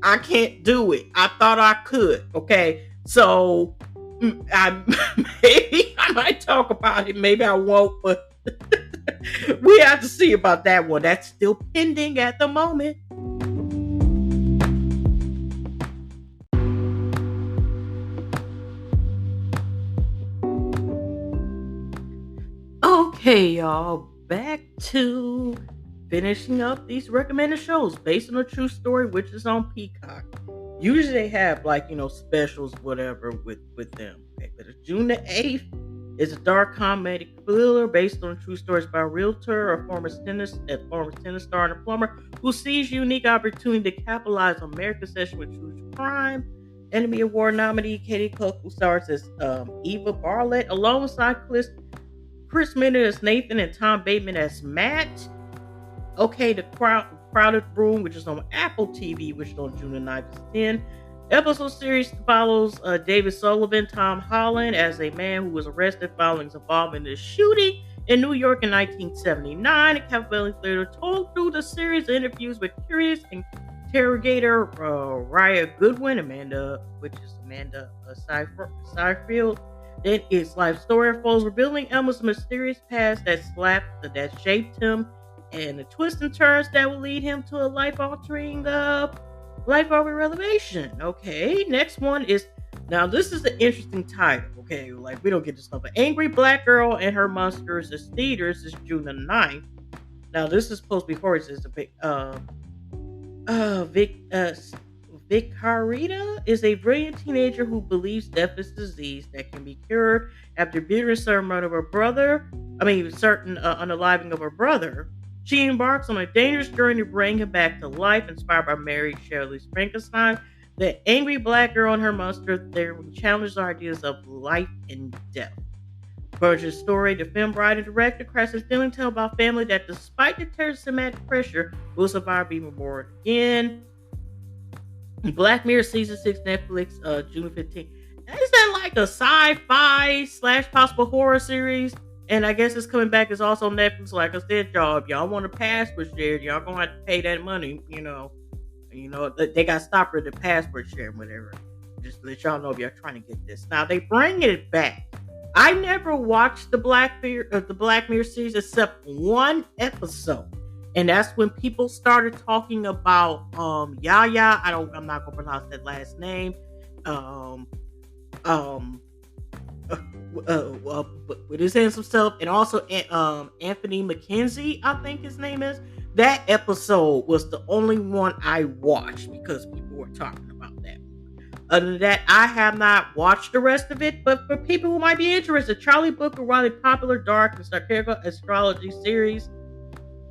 I can't do it. I thought I could. Okay. So maybe I might talk about it. Maybe I won't, but we have to see about that one. That's still pending at the moment. Okay, y'all, back to finishing up these recommended shows based on a true story, which is on Peacock. Usually they have specials, whatever, with them. Okay, but it's June the 8th is a dark comedy thriller based on true stories by a realtor, a former tennis star, and a plumber who sees unique opportunity to capitalize on America's obsession with true crime. Emmy Award nominee Katie Cook, who stars as Eva Bartlett, alongside Chris Minter as Nathan and Tom Bateman as Matt. Okay, The Crowded Room, which is on Apple TV, which is on June the 9th to 10. Episode series follows David Sullivan, Tom Holland, as a man who was arrested following his involvement in a shooting in New York in 1979. A captivating thriller told through the series of interviews with curious interrogator Raya Goodwin, Amanda Seyfried. Then its life story unfolds, revealing Elmer's mysterious past that shaped him, and the twists and turns that will lead him to a life-altering revelation. Okay, next one is, now this is an interesting title. Okay, like we don't get this stuff. An Angry Black Girl and Her Monsters is theaters is June the 9th. Now this is supposed to be horror. It's a big Vicarita is a brilliant teenager who believes death is a disease that can be cured after being certain of her brother. Certain unaliving of her brother. She embarks on a dangerous journey to bring him back to life, inspired by Mary Shelley's Frankenstein. The angry black girl and her monster theory challenges ideas of life and death. Virgin's story, the film writer and director crafts a thrilling tale about family that, despite the terrible cinematic pressure, will survive being born again. Black Mirror season 6, Netflix, June 15th. Is that like a sci-fi / possible horror series? And I guess it's coming back. It's also Netflix. Like I said, y'all, if y'all want a password share, y'all gonna have to pay that money. They got to stop for the password share, whatever. Just to let y'all know if you're trying to get this. Now they bring it back. I never watched the Black Mirror series except one episode. And that's when people started talking about Yaya. I'm not gonna pronounce that last name. With his handsome self, and also Anthony Mackenzie, I think his name is. That episode was the only one I watched because people were talking about that. Other than that, I have not watched the rest of it. But for people who might be interested, Charlie Booker wrote a popular dark and satirical astrology series.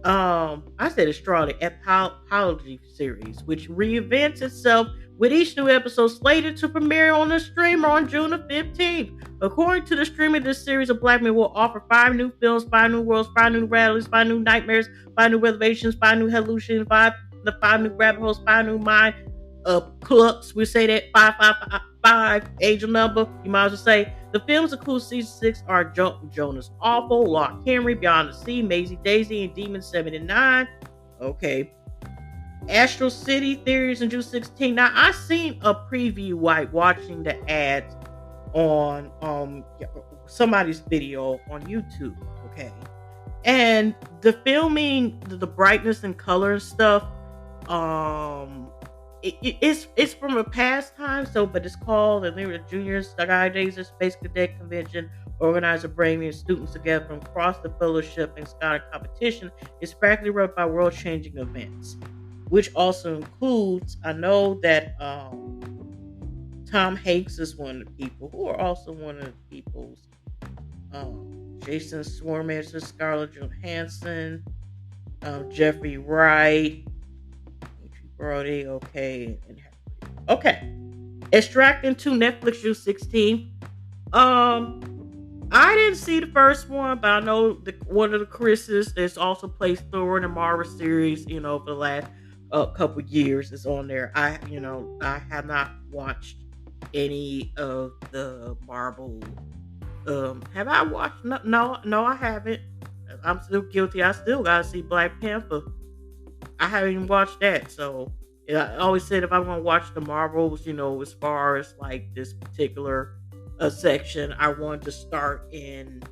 I said apology series, which reinvents itself with each new episode slated to premiere on the streamer on June the 15th. According to the streamer, this series of Black Mirror will offer 5 new films, 5 new worlds, 5 new realities, 5 new nightmares, 5 new revelations, 5 new hallucinations, 5 new rabbit holes, 5 new mind clubs. We say that 555 angel number. You might as well say the films include season 6 are Jonas Awful, Lock Henry, Beyond the Sea, Maisie Daisy, and Demon 79. Okay. Astral City Theories in June 16. Now I seen a preview while watching the ads on somebody's video on YouTube. Okay. And the filming, the brightness and color and stuff, it's from a past time, but it's called the Junior Sky Days Space Cadet Convention, organizer bringing students together from across the fellowship and scholarly competition. It's practically run by world-changing events, which also includes, I know that Tom Hanks is one of the people who are also one of the people's Jason Schwartzman, Scarlett Johansson, Jeffrey Wright, Brody, okay. Extracting 2, Netflix June 16. I didn't see the first one, but I know one of the Chris's that's also plays Thor in the Marvel series, for the last couple years is on there. I have not watched any of the Marvel. Have I watched? No, I haven't. I'm still guilty. I still gotta see Black Panther. I haven't even watched that. So I always said if I'm gonna watch the Marvels, as far as like this particular section, I want to start in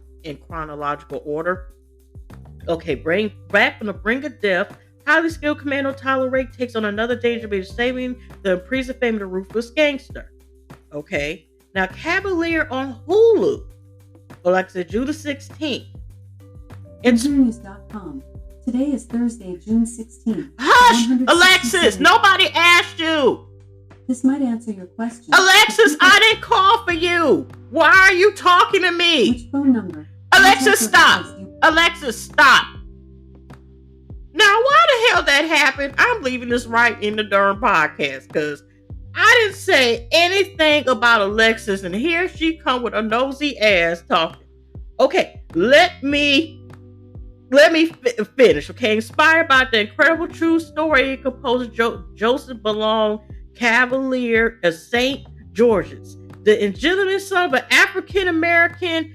chronological order. Okay, bring back from the brink of death. Highly skilled Commando Tyler Rake takes on another danger by saving the imprisoned family, the Ruthless Gangster. Okay, now Cavalier on Hulu. Well, like I said, June the 16th. It's news.com. Today is Thursday, June 16th. Hush! Alexis, nobody asked you. This might answer your question. Alexis, I didn't call for you. Why are you talking to me? Which phone number? Alexis, stop. Alexis, stop. Now, why the hell that happened? I'm leaving this right in the darn podcast because I didn't say anything about Alexis, and here she come with a nosy ass talking. Okay, let me finish. Okay, inspired by the incredible true story composer Joseph Ballon Cavalier of St. George's, the illegitimate son of an African-American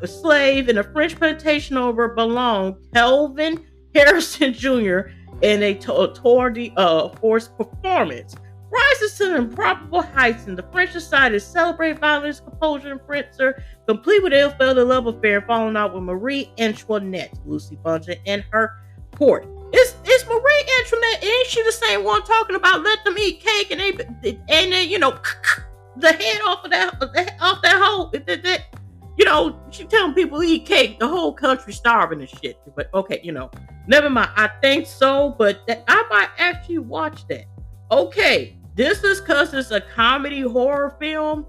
slave in a French plantation owner Ballon, Kelvin Harrison Jr., in a tour de force performance, rises to the improbable heights in the French society, celebrate violence, composure, and princer, complete with ill-fated love affair, falling out with Marie Antoinette, Lucy Bunton, and her court. It's Marie Antoinette. Ain't she the same one talking about let them eat cake and then the head off that whole she telling people to eat cake, the whole country starving and shit. But okay, never mind. I think so, but I might actually watch that. Okay, This is because it's a comedy horror film.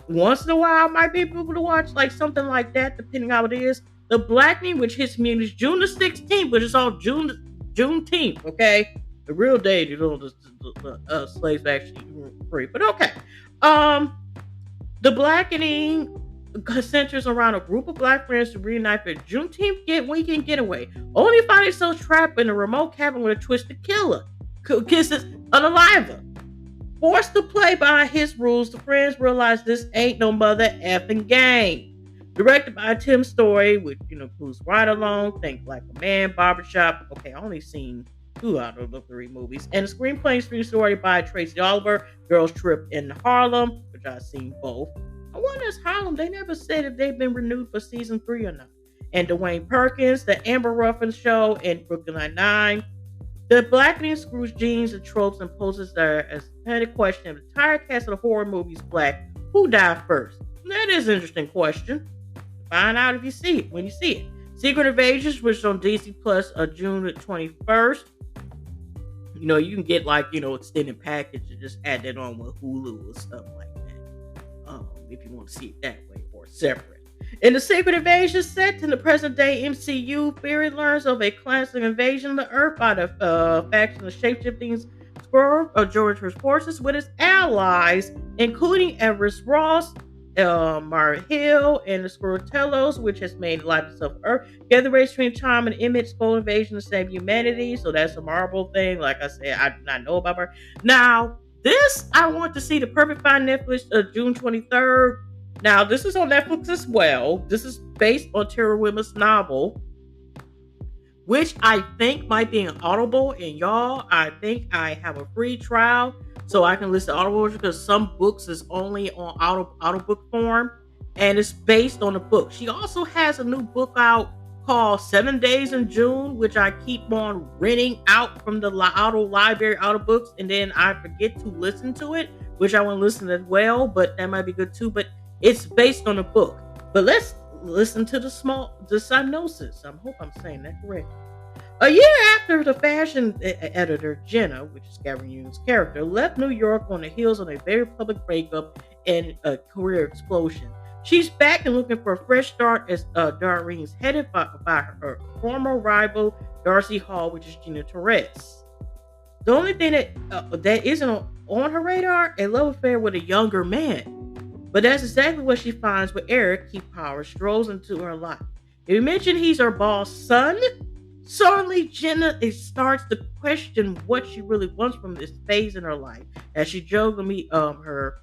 Once in a while, I might be able to watch like something like that, depending on how it is. The Blackening, which hits me is June the 16th, but it's all Juneteenth, okay? The real day, the slaves actually were free. But okay. Um, the Blackening centers around a group of black friends to reunite for Juneteenth weekend getaway, only find themselves trapped in a remote cabin with a twisted killer who kisses unalive. Forced to play by his rules, the friends realize this ain't no mother effing game. Directed by Tim Story, which includes Ride Along, Think Like a Man, Barbershop. Okay, I only seen 2 out of the 3 movies. And the screenplay and screen story by Tracy Oliver, Girls Trip in Harlem, which I've seen both. I wonder if Harlem, they never said if they've been renewed for season 3 or not. And Dwayne Perkins, The Amber Ruffin Show, and Brooklyn Nine-Nine. The Blackening screws genes and tropes and poses their aesthetic question of the entire cast of the horror movies black. Who died first? That is an interesting question. Find out if you see it when you see it. Secret Invasions, which is on DC Plus June the 21st. You can get extended package and just add that on with Hulu or stuff like that. If you want to see it that way or separate. In the Secret Invasion set in the present day MCU, Fury learns of a classic invasion of the Earth by the faction of shapeshifting Squirrel of George's forces with his allies, including Everest Ross, Mara Hill, and the Squirreltellos, which has made life itself Earth. Together, race between Tom and Emmett's full invasion to save humanity. So that's a Marvel thing. Like I said, I do not know about her. Now, this I want to see the Perfect Find Netflix June 23rd. Now, this is on Netflix as well. This is based on Tara Whitman's novel, which I think might be an Audible. And y'all, I think I have a free trial so I can listen to Audible because some books is only on audiobook form, and it's based on a book. She also has a new book out called 7 Days in June, which I keep on renting out from the auto library audiobooks, and then I forget to listen to it, which I want to listen as well, but that might be good too. But it's based on a book. But let's listen to the synopsis. I hope I'm saying that correct. A year after the fashion editor, Jenna, which is Gavin Yoon's character, left New York on the heels of a very public breakup and a career explosion, she's back and looking for a fresh start as Doreen's headed by her former rival, Darcy Hall, which is Gina Torres. The only thing that isn't on her radar, a love affair with a younger man. But that's exactly what she finds when Eric, Keith Powers, strolls into her life. If you mention he's her boss' son, suddenly Jenna starts to question what she really wants from this phase in her life as she juggles her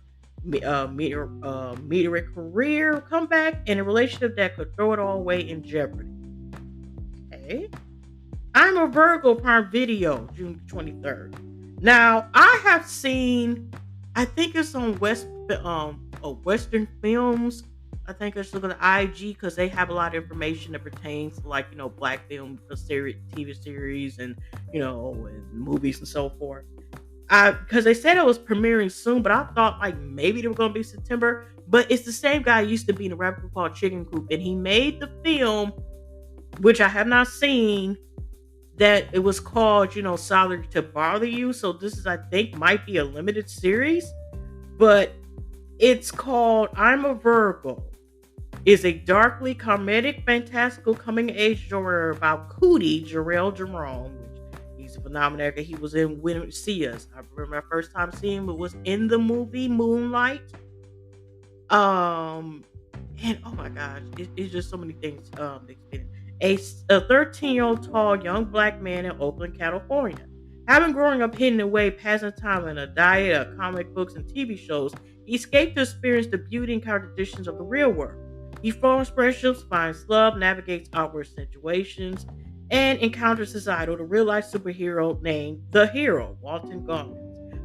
meteoric career comeback and a relationship that could throw it all away in jeopardy. Okay. I'm a Virgo Prime Video, June 23rd. Now, I have seen, I think it's on Western Films. I think it's looking at IG because they have a lot of information that pertains to black film TV series and and movies and so forth. Because they said it was premiering soon, but I thought maybe they were going to be September. But it's the same guy who used to be in a rap group called Chicken Coop, and he made the film, which I have not seen, that it was called Sorry to Bother You. So this is, I think, might be a limited series, but it's called I'm a Virgo. Is a darkly comedic, fantastical coming-of-age genre about Cootie Jarrell Jerome, which he's a phenomenal actor. He was in When See Us. I remember my first time seeing him was in the movie Moonlight. And oh my gosh, it's just so many things. A 13-year-old tall young black man in Oakland, California. Having growing up hidden away, passing time in a diet of comic books and TV shows, he escaped to experience the beauty and contradictions of the real world. He forms friendships, finds love, navigates awkward situations, and encounters his idol, the real-life superhero named The Hero, Walton Goggins.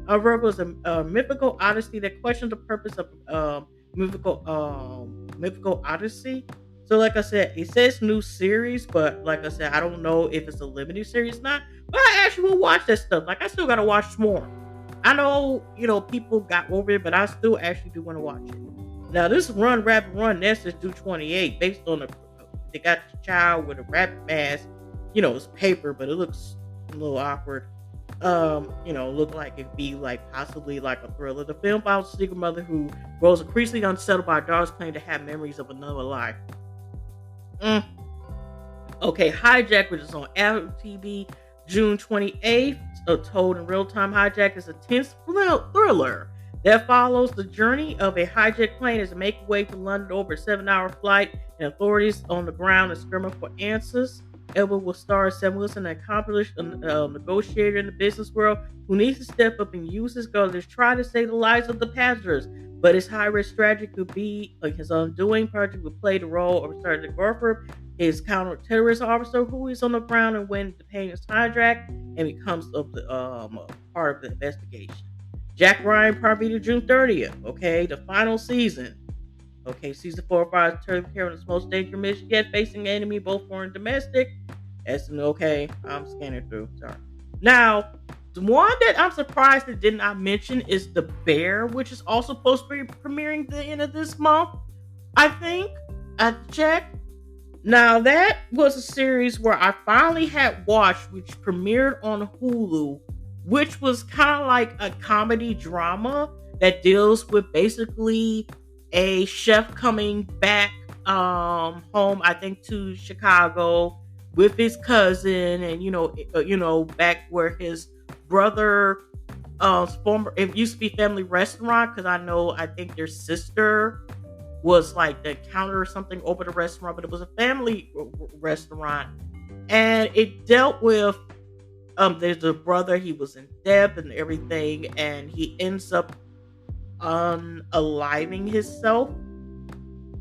A Virgo is a mythical odyssey that questions the purpose of mythical odyssey. So like I said, it says new series, but like I said, I don't know if it's a limited series or not. But I actually will watch that stuff. I still gotta watch more. I know, people got over it, but I still actually do want to watch it. Now, this Run Rabbit Run, that's just due 28, based on they got the child with a rabbit mask. It's paper, but it looks a little awkward. look like it'd be like possibly like a thriller. The film follows a single mother who grows increasingly unsettled by her daughter's claim to have memories of another life. Okay, Hijack, which is on Apple TV, June 28th. Told in real time, Hijack is a tense thriller that follows the journey of a hijacked plane as it makes its way to London over a 7-hour flight, and authorities on the ground are screaming for answers. Edward will star Sam Wilson, an accomplished negotiator in the business world who needs to step up and use his gun to try to save the lives of the passengers. But his high-risk strategy could be his undoing. Project would play the role of Sergeant Gorford, his counter-terrorist officer, who is on the ground and when the plane is hijacked and becomes part of the investigation. Jack Ryan premiered June 30th. Okay, the final season. Okay, season 4 5 turn care of the most dangerous mission yet, facing enemy both foreign and domestic. Okay, I'm scanning through. Sorry. Now, the one that I'm surprised that did not mention is The Bear, which is also supposed to be premiering the end of this month. I think. I checked. Now, that was a series where I finally had watched, which premiered on Hulu, which was kind of like a comedy drama that deals with basically a chef coming back home, I think, to Chicago with his cousin, and back where his brother it used to be family restaurant, because I think their sister was like the counter or something over the restaurant, but it was a family restaurant, and it dealt with there's a brother, he was in debt and everything, and he ends up unaliving himself.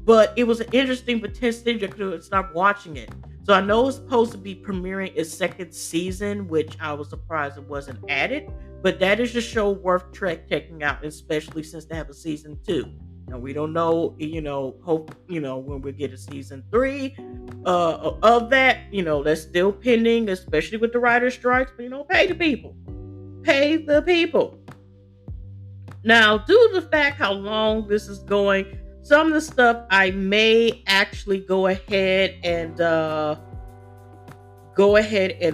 But it was an interesting potential. I could stop watching it. So I know it's supposed to be premiering its second season, which I was surprised it wasn't added. But that is a show worth checking out, especially since they have a season 2. And we don't know, when we get a season 3 of that. That's still pending, especially with the writer's strikes. But pay the people. Pay the people. Now, due to the fact how long this is going, some of the stuff I may actually go ahead and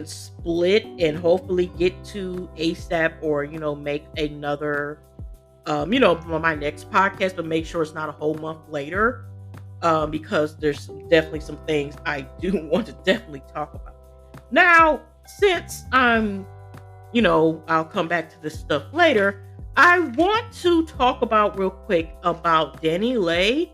split and hopefully get to ASAP, or make another my next podcast, but make sure it's not a whole month later, because there's definitely some things I do want to definitely talk about. Now, since I'll come back to this stuff later, I want to talk about real quick about DaniLeigh,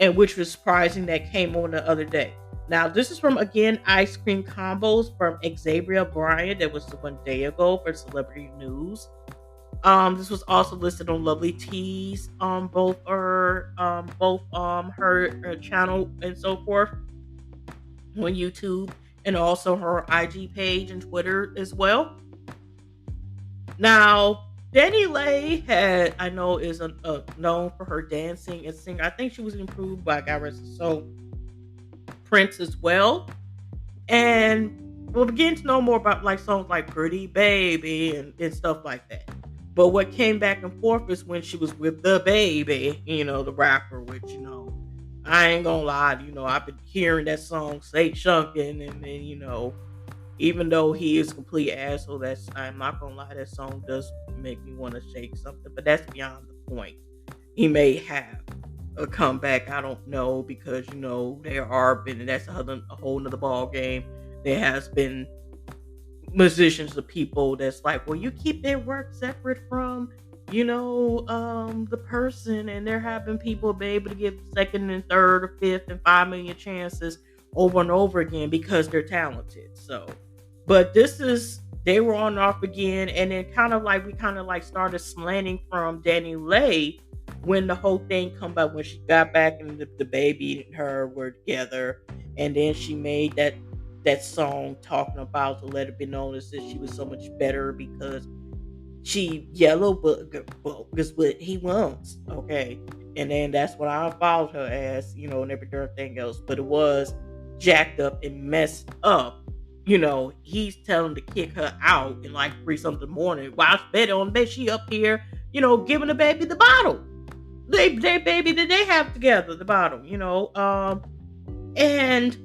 and which was surprising that came on the other day. Now, this is from, again, Ice Cream Combos from Xavier Bryant. That was 1 day ago for Celebrity News. This was also listed on Lovely Teas, both her channel and so forth on YouTube, and also her IG page and Twitter as well. Now, DaniLeigh is known for her dancing and singing. I think she was improved by God rest his soul, Prince as well. And we'll begin to know more about like songs like Pretty Baby and stuff like that. But what came back and forth is when she was with the baby, the rapper, which, I ain't gonna lie, I've been hearing that song Say Chunkin', and then, even though he is a complete asshole, I'm not gonna lie, that song does make me want to shake something, but that's beyond the point. He may have a comeback, I don't know, because there are been, and that's a whole nother ball game. There has been musicians of people that's like, well, you keep their work separate from the person, and there have been people be able to give second and third or fifth and 5 million chances over and over again because they're talented. So, but they were on and off again, and then we started slanting from DaniLeigh when the whole thing come about, when she got back and the baby and her were together, and then she made that song talking about to let it be known as that she was so much better because she yellow is what he wants. Okay. And then that's what I followed her as, and everything else. But it was jacked up and messed up. He's telling to kick her out in like 3 something in the morning while it's bed on bed. She up here, giving the baby the bottle. Their baby that they have together, the bottle, and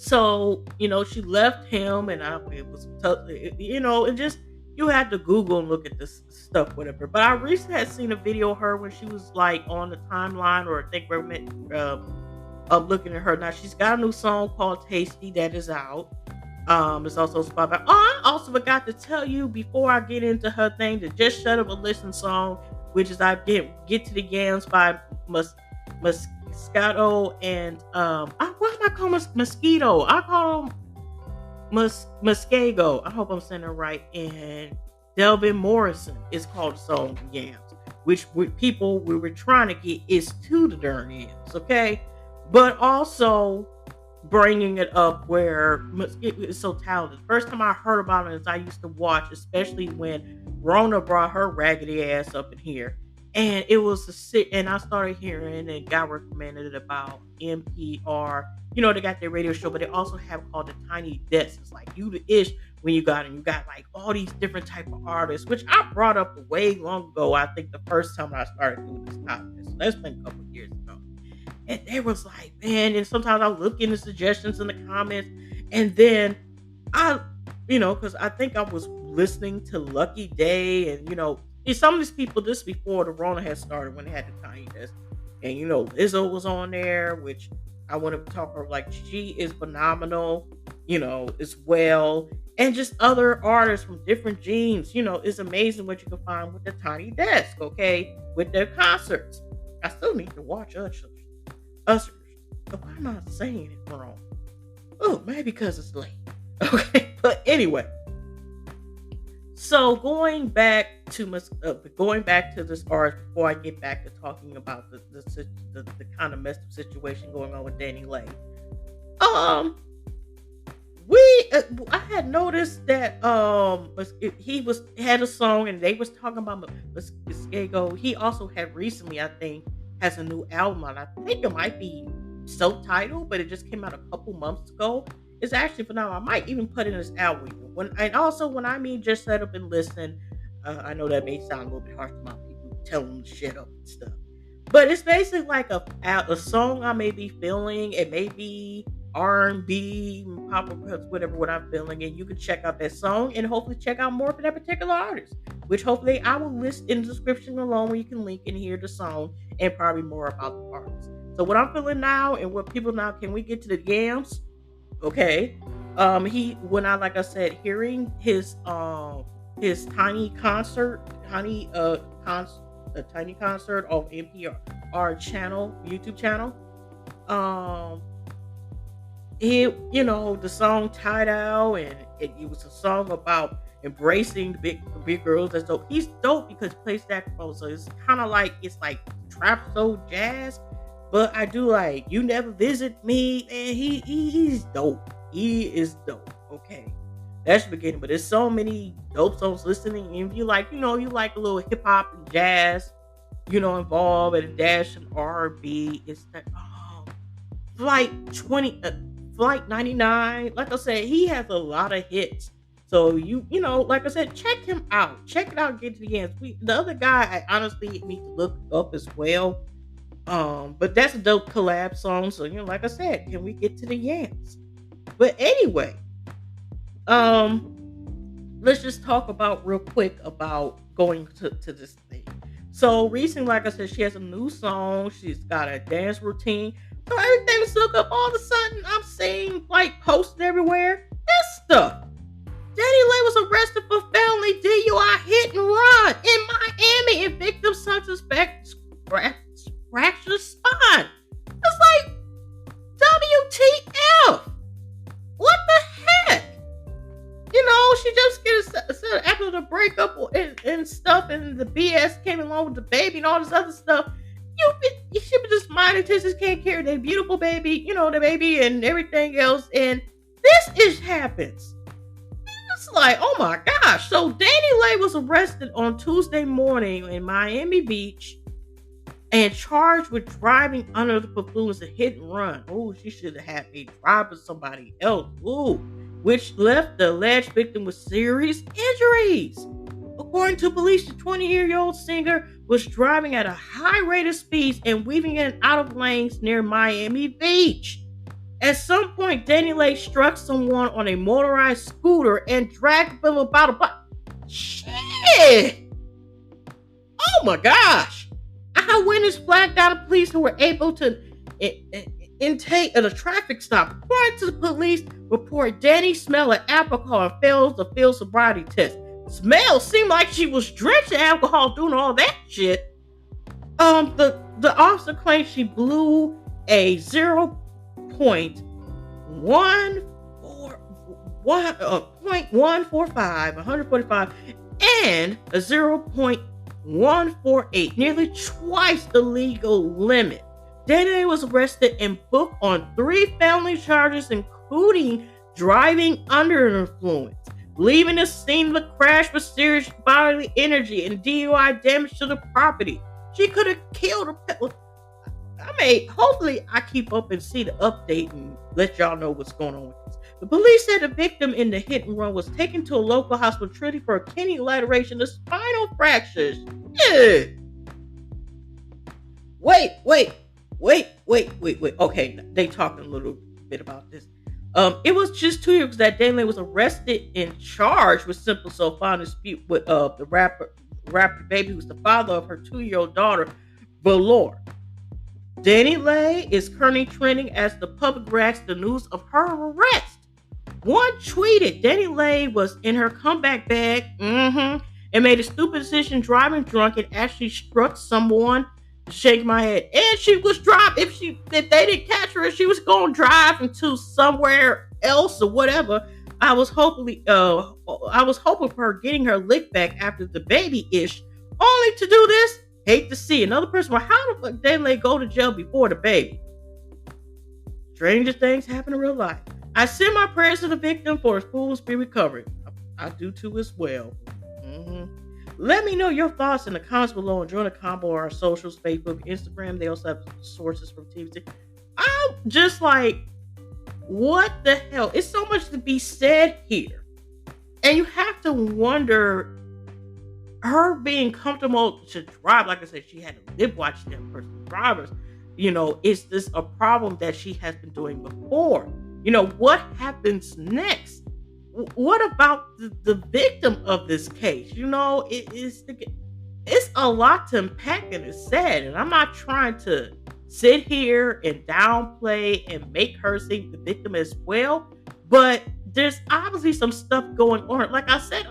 So, she left him, and it was tough, and just you had to Google and look at this stuff, whatever. But I recently had seen a video of her when she was like on the timeline, or I think we're of looking at her. Now she's got a new song called Tasty that is out. It's also Spotify. Oh, I also forgot to tell you before I get into her thing to just shut up and listen song, which is I get to the Yams by Moscato and what am I calling Mosquito? I call him Muskego. I hope I'm saying it right. And Delvin Morrison is called the song Yams, which we were trying to get is to the darn ends, okay? But also bringing it up where Mosquito is so talented. First time I heard about it is I used to watch, especially when Rona brought her raggedy ass up in here. And it was and I started hearing and got recommended about NPR. They got their radio show, but they also have called the Tiny Desk. It's like you the ish when you got like all these different type of artists, which I brought up way long ago. I think the first time I started doing this topic. So that's been a couple of years ago. And they was like, man, and sometimes I look in the suggestions in the comments, and then because I think I was listening to Lucky Day, and some of these people, this before the Rona had started, when they had the Tiny Desk, and Lizzo was on there, which I want to talk her, like she is phenomenal, as well, and just other artists from different genes. It's amazing what you can find with the Tiny Desk, okay, with their concerts. I still need to watch Usher. Why am I saying it wrong? Oh, maybe because it's late. Okay, but anyway. So going back to this artist before I get back to talking about the kind of messed up situation going on with DaniLeigh. I had noticed that he had a song and they was talking about Muskego. He also had recently, I think, has a new album on. I think it might be self-titled, but it just came out a couple months ago. It's actually phenomenal. I might even put in this album. When I mean just set up and listen, I know that may sound a little bit harsh to my people telling them to shut up and stuff, but it's basically like a song I may be feeling. It may be R&B, pop, whatever what I'm feeling, and you can check out that song and hopefully check out more for that particular artist, which hopefully I will list in the description alone where you can link and hear the song and probably more about the artist. So what I'm feeling now and what people now, can we get to the Yams? Okay. Like I said, hearing his tiny concert on NPR channel, YouTube channel. The song Tied Out, and it was a song about embracing the big girls. That's dope. He's dope because he plays saxophone, so it's kind of like trap soul jazz. But I do like You Never Visit Me, and he's dope. He is dope. Okay, that's the beginning. But there's so many dope songs listening. And if you like, you like a little hip hop and jazz, involved, and a dash and R&B. It's that Flight 99. Like I said, he has a lot of hits. So like I said, check him out. Check it out. Get to the Yams. The other guy, I honestly need to look up as well. But that's a dope collab song. So like I said, can we get to the Yams? But anyway, let's just talk about real quick about going to this thing. So recently, like I said, she has a new song. She's got a dance routine. So everything was look up. All of a sudden, I'm seeing posted everywhere. This stuff. DaniLeigh was arrested for felony DUI hit and run in Miami, and victim suspect fractured spine. It's like, WTF? What the heck? She just said after the breakup and stuff, and the BS came along with the baby and all this other stuff. You should be just minding just can't carry their beautiful baby, the baby and everything else. And this happens. It's like, oh my gosh. So DaniLeigh was arrested on Tuesday morning in Miami Beach and charged with driving under the influence of hit and run. Oh, she should have had a drive with somebody else. Ooh, which left the alleged victim with serious injuries. According to police, the 20-year-old singer was driving at a high rate of speeds and weaving in and out of lanes near Miami Beach. At some point point, DaniLeigh struck someone on a motorized scooter and dragged them about a block. Shit! Oh my gosh! Eyewitness flagged down the police who were able to intake at a traffic stop. According to the police report, Danny smelled of alcohol and failed the field sobriety test. Smell seemed like she was drenched in alcohol doing all that shit. The officer claimed she blew a 145, and a 0.148, nearly twice the legal limit. DaniLeigh was arrested and booked on 3 felony charges, including driving under an influence, leaving the scene of the crash with serious bodily injury and DUI damage to the property. She could have killed her. Hopefully I keep up and see the update and let y'all know what's going on with this. The police said the victim in the hit and run was taken to a local hospital treated for a kidney laceration and spinal fractures. Yeah. Wait. Okay, they talking a little bit about this. It was just 2 years that DaniLeigh was arrested and charged with simple assault following a dispute with the rapper baby, who's the father of her 2-year-old daughter, Valor. DaniLeigh is currently trending as the public reacts to the news of her arrest. One tweeted DaniLeigh was in her comeback bag and made a stupid decision driving drunk and actually struck someone. Shake my head. And she was driving. If they didn't catch her, she was going to drive into somewhere else or whatever. I was hoping for her getting her lick back after the baby-ish, only to do this. Hate to see another person. Well, how the fuck DaniLeigh go to jail before the baby? Stranger things happen in real life. I send my prayers to the victim for his full speedy recovery. I do too as well. Let me know your thoughts in the comments below and join the combo on our socials, Facebook, Instagram. They also have sources from TV. I'm just like, what the hell? It's so much to be said here. And you have to wonder, her being comfortable to drive, like I said, she had to live watching them personal drivers. Is this a problem that she has been doing before? What happens next? What about the victim of this case? It's a lot to unpack, and it's sad. And I'm not trying to sit here and downplay and make her seem the victim as well, but there's obviously some stuff going on. Like I said,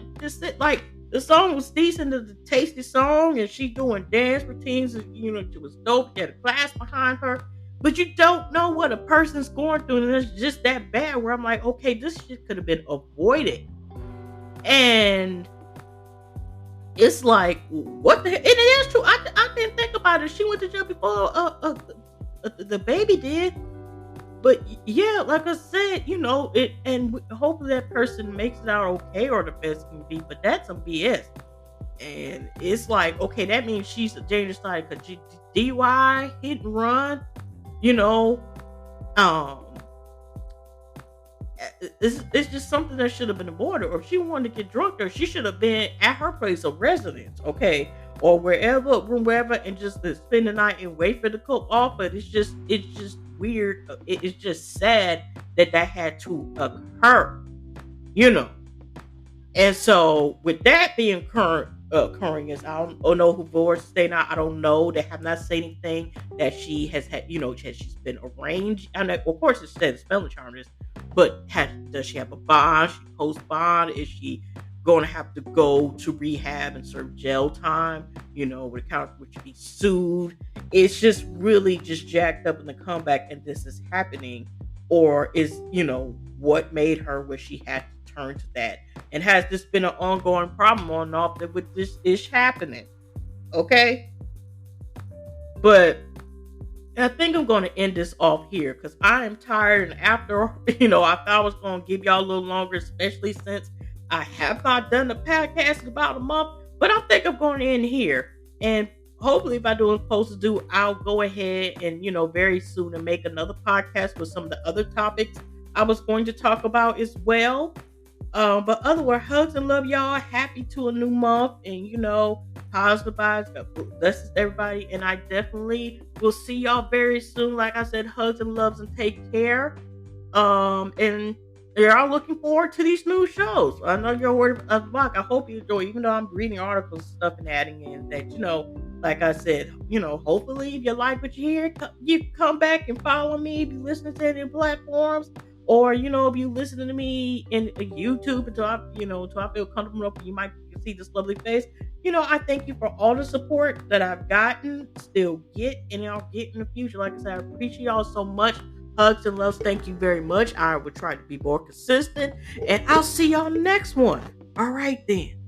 the song was decent, the tasty song, and she doing dance routines. It was dope. She had a class behind her. But you don't know what a person's going through, and it's just that bad where I'm like, okay, this shit could have been avoided. And it's like, what the hell? And it is true. I didn't think about it. She went to jail before the baby did. But yeah, like I said, hopefully that person makes it out okay or the best can be. But that's some BS. And it's like, okay, that means she's a dangerous side because DUI, hit and run. It's just something that should have been avoided. Or if she wanted to get drunk, or she should have been at her place of residence, okay, or wherever, and just spend the night and wait for the cook off. But it's just weird. It's just sad that had to occur, And so, with that being occurring, is I don't know who boards stay now. I don't know. They have not said anything that she has had. She's been arraigned. And of course, it says felony charges. But does she have a bond? She post bond? Is she going to have to go to rehab and serve jail time? Would she be sued? It's just really just jacked up in the comeback, and this is happening, or is what made her where she had to turn to that? And has this been an ongoing problem or not that with this is happening? Okay. But I think I'm going to end this off here because I am tired. And after, I thought I was going to give y'all a little longer, especially since I have not done the podcast in about a month. But I think I'm going to end here. And hopefully if I do what I'm supposed to do, I'll go ahead and, very soon and make another podcast with some of the other topics I was going to talk about as well. But otherwise, hugs and love, y'all. Happy to a new month, and positive vibes. Blessings everybody, and I definitely will see y'all very soon. Like I said, hugs and loves, and take care. And you're all looking forward to these new shows. I know you're word of the block. I hope you enjoy, even though I'm reading articles and stuff and adding in that, like I said, hopefully if you like what you hear, you come back and follow me if you listen to any platforms. Or, if you listen to me in YouTube until I feel comfortable enough, you might see this lovely face. I thank you for all the support that I've gotten, still get, and I'll get in the future. Like I said, I appreciate y'all so much. Hugs and loves. Thank you very much. I will try to be more consistent, and I'll see y'all next one. All right, then.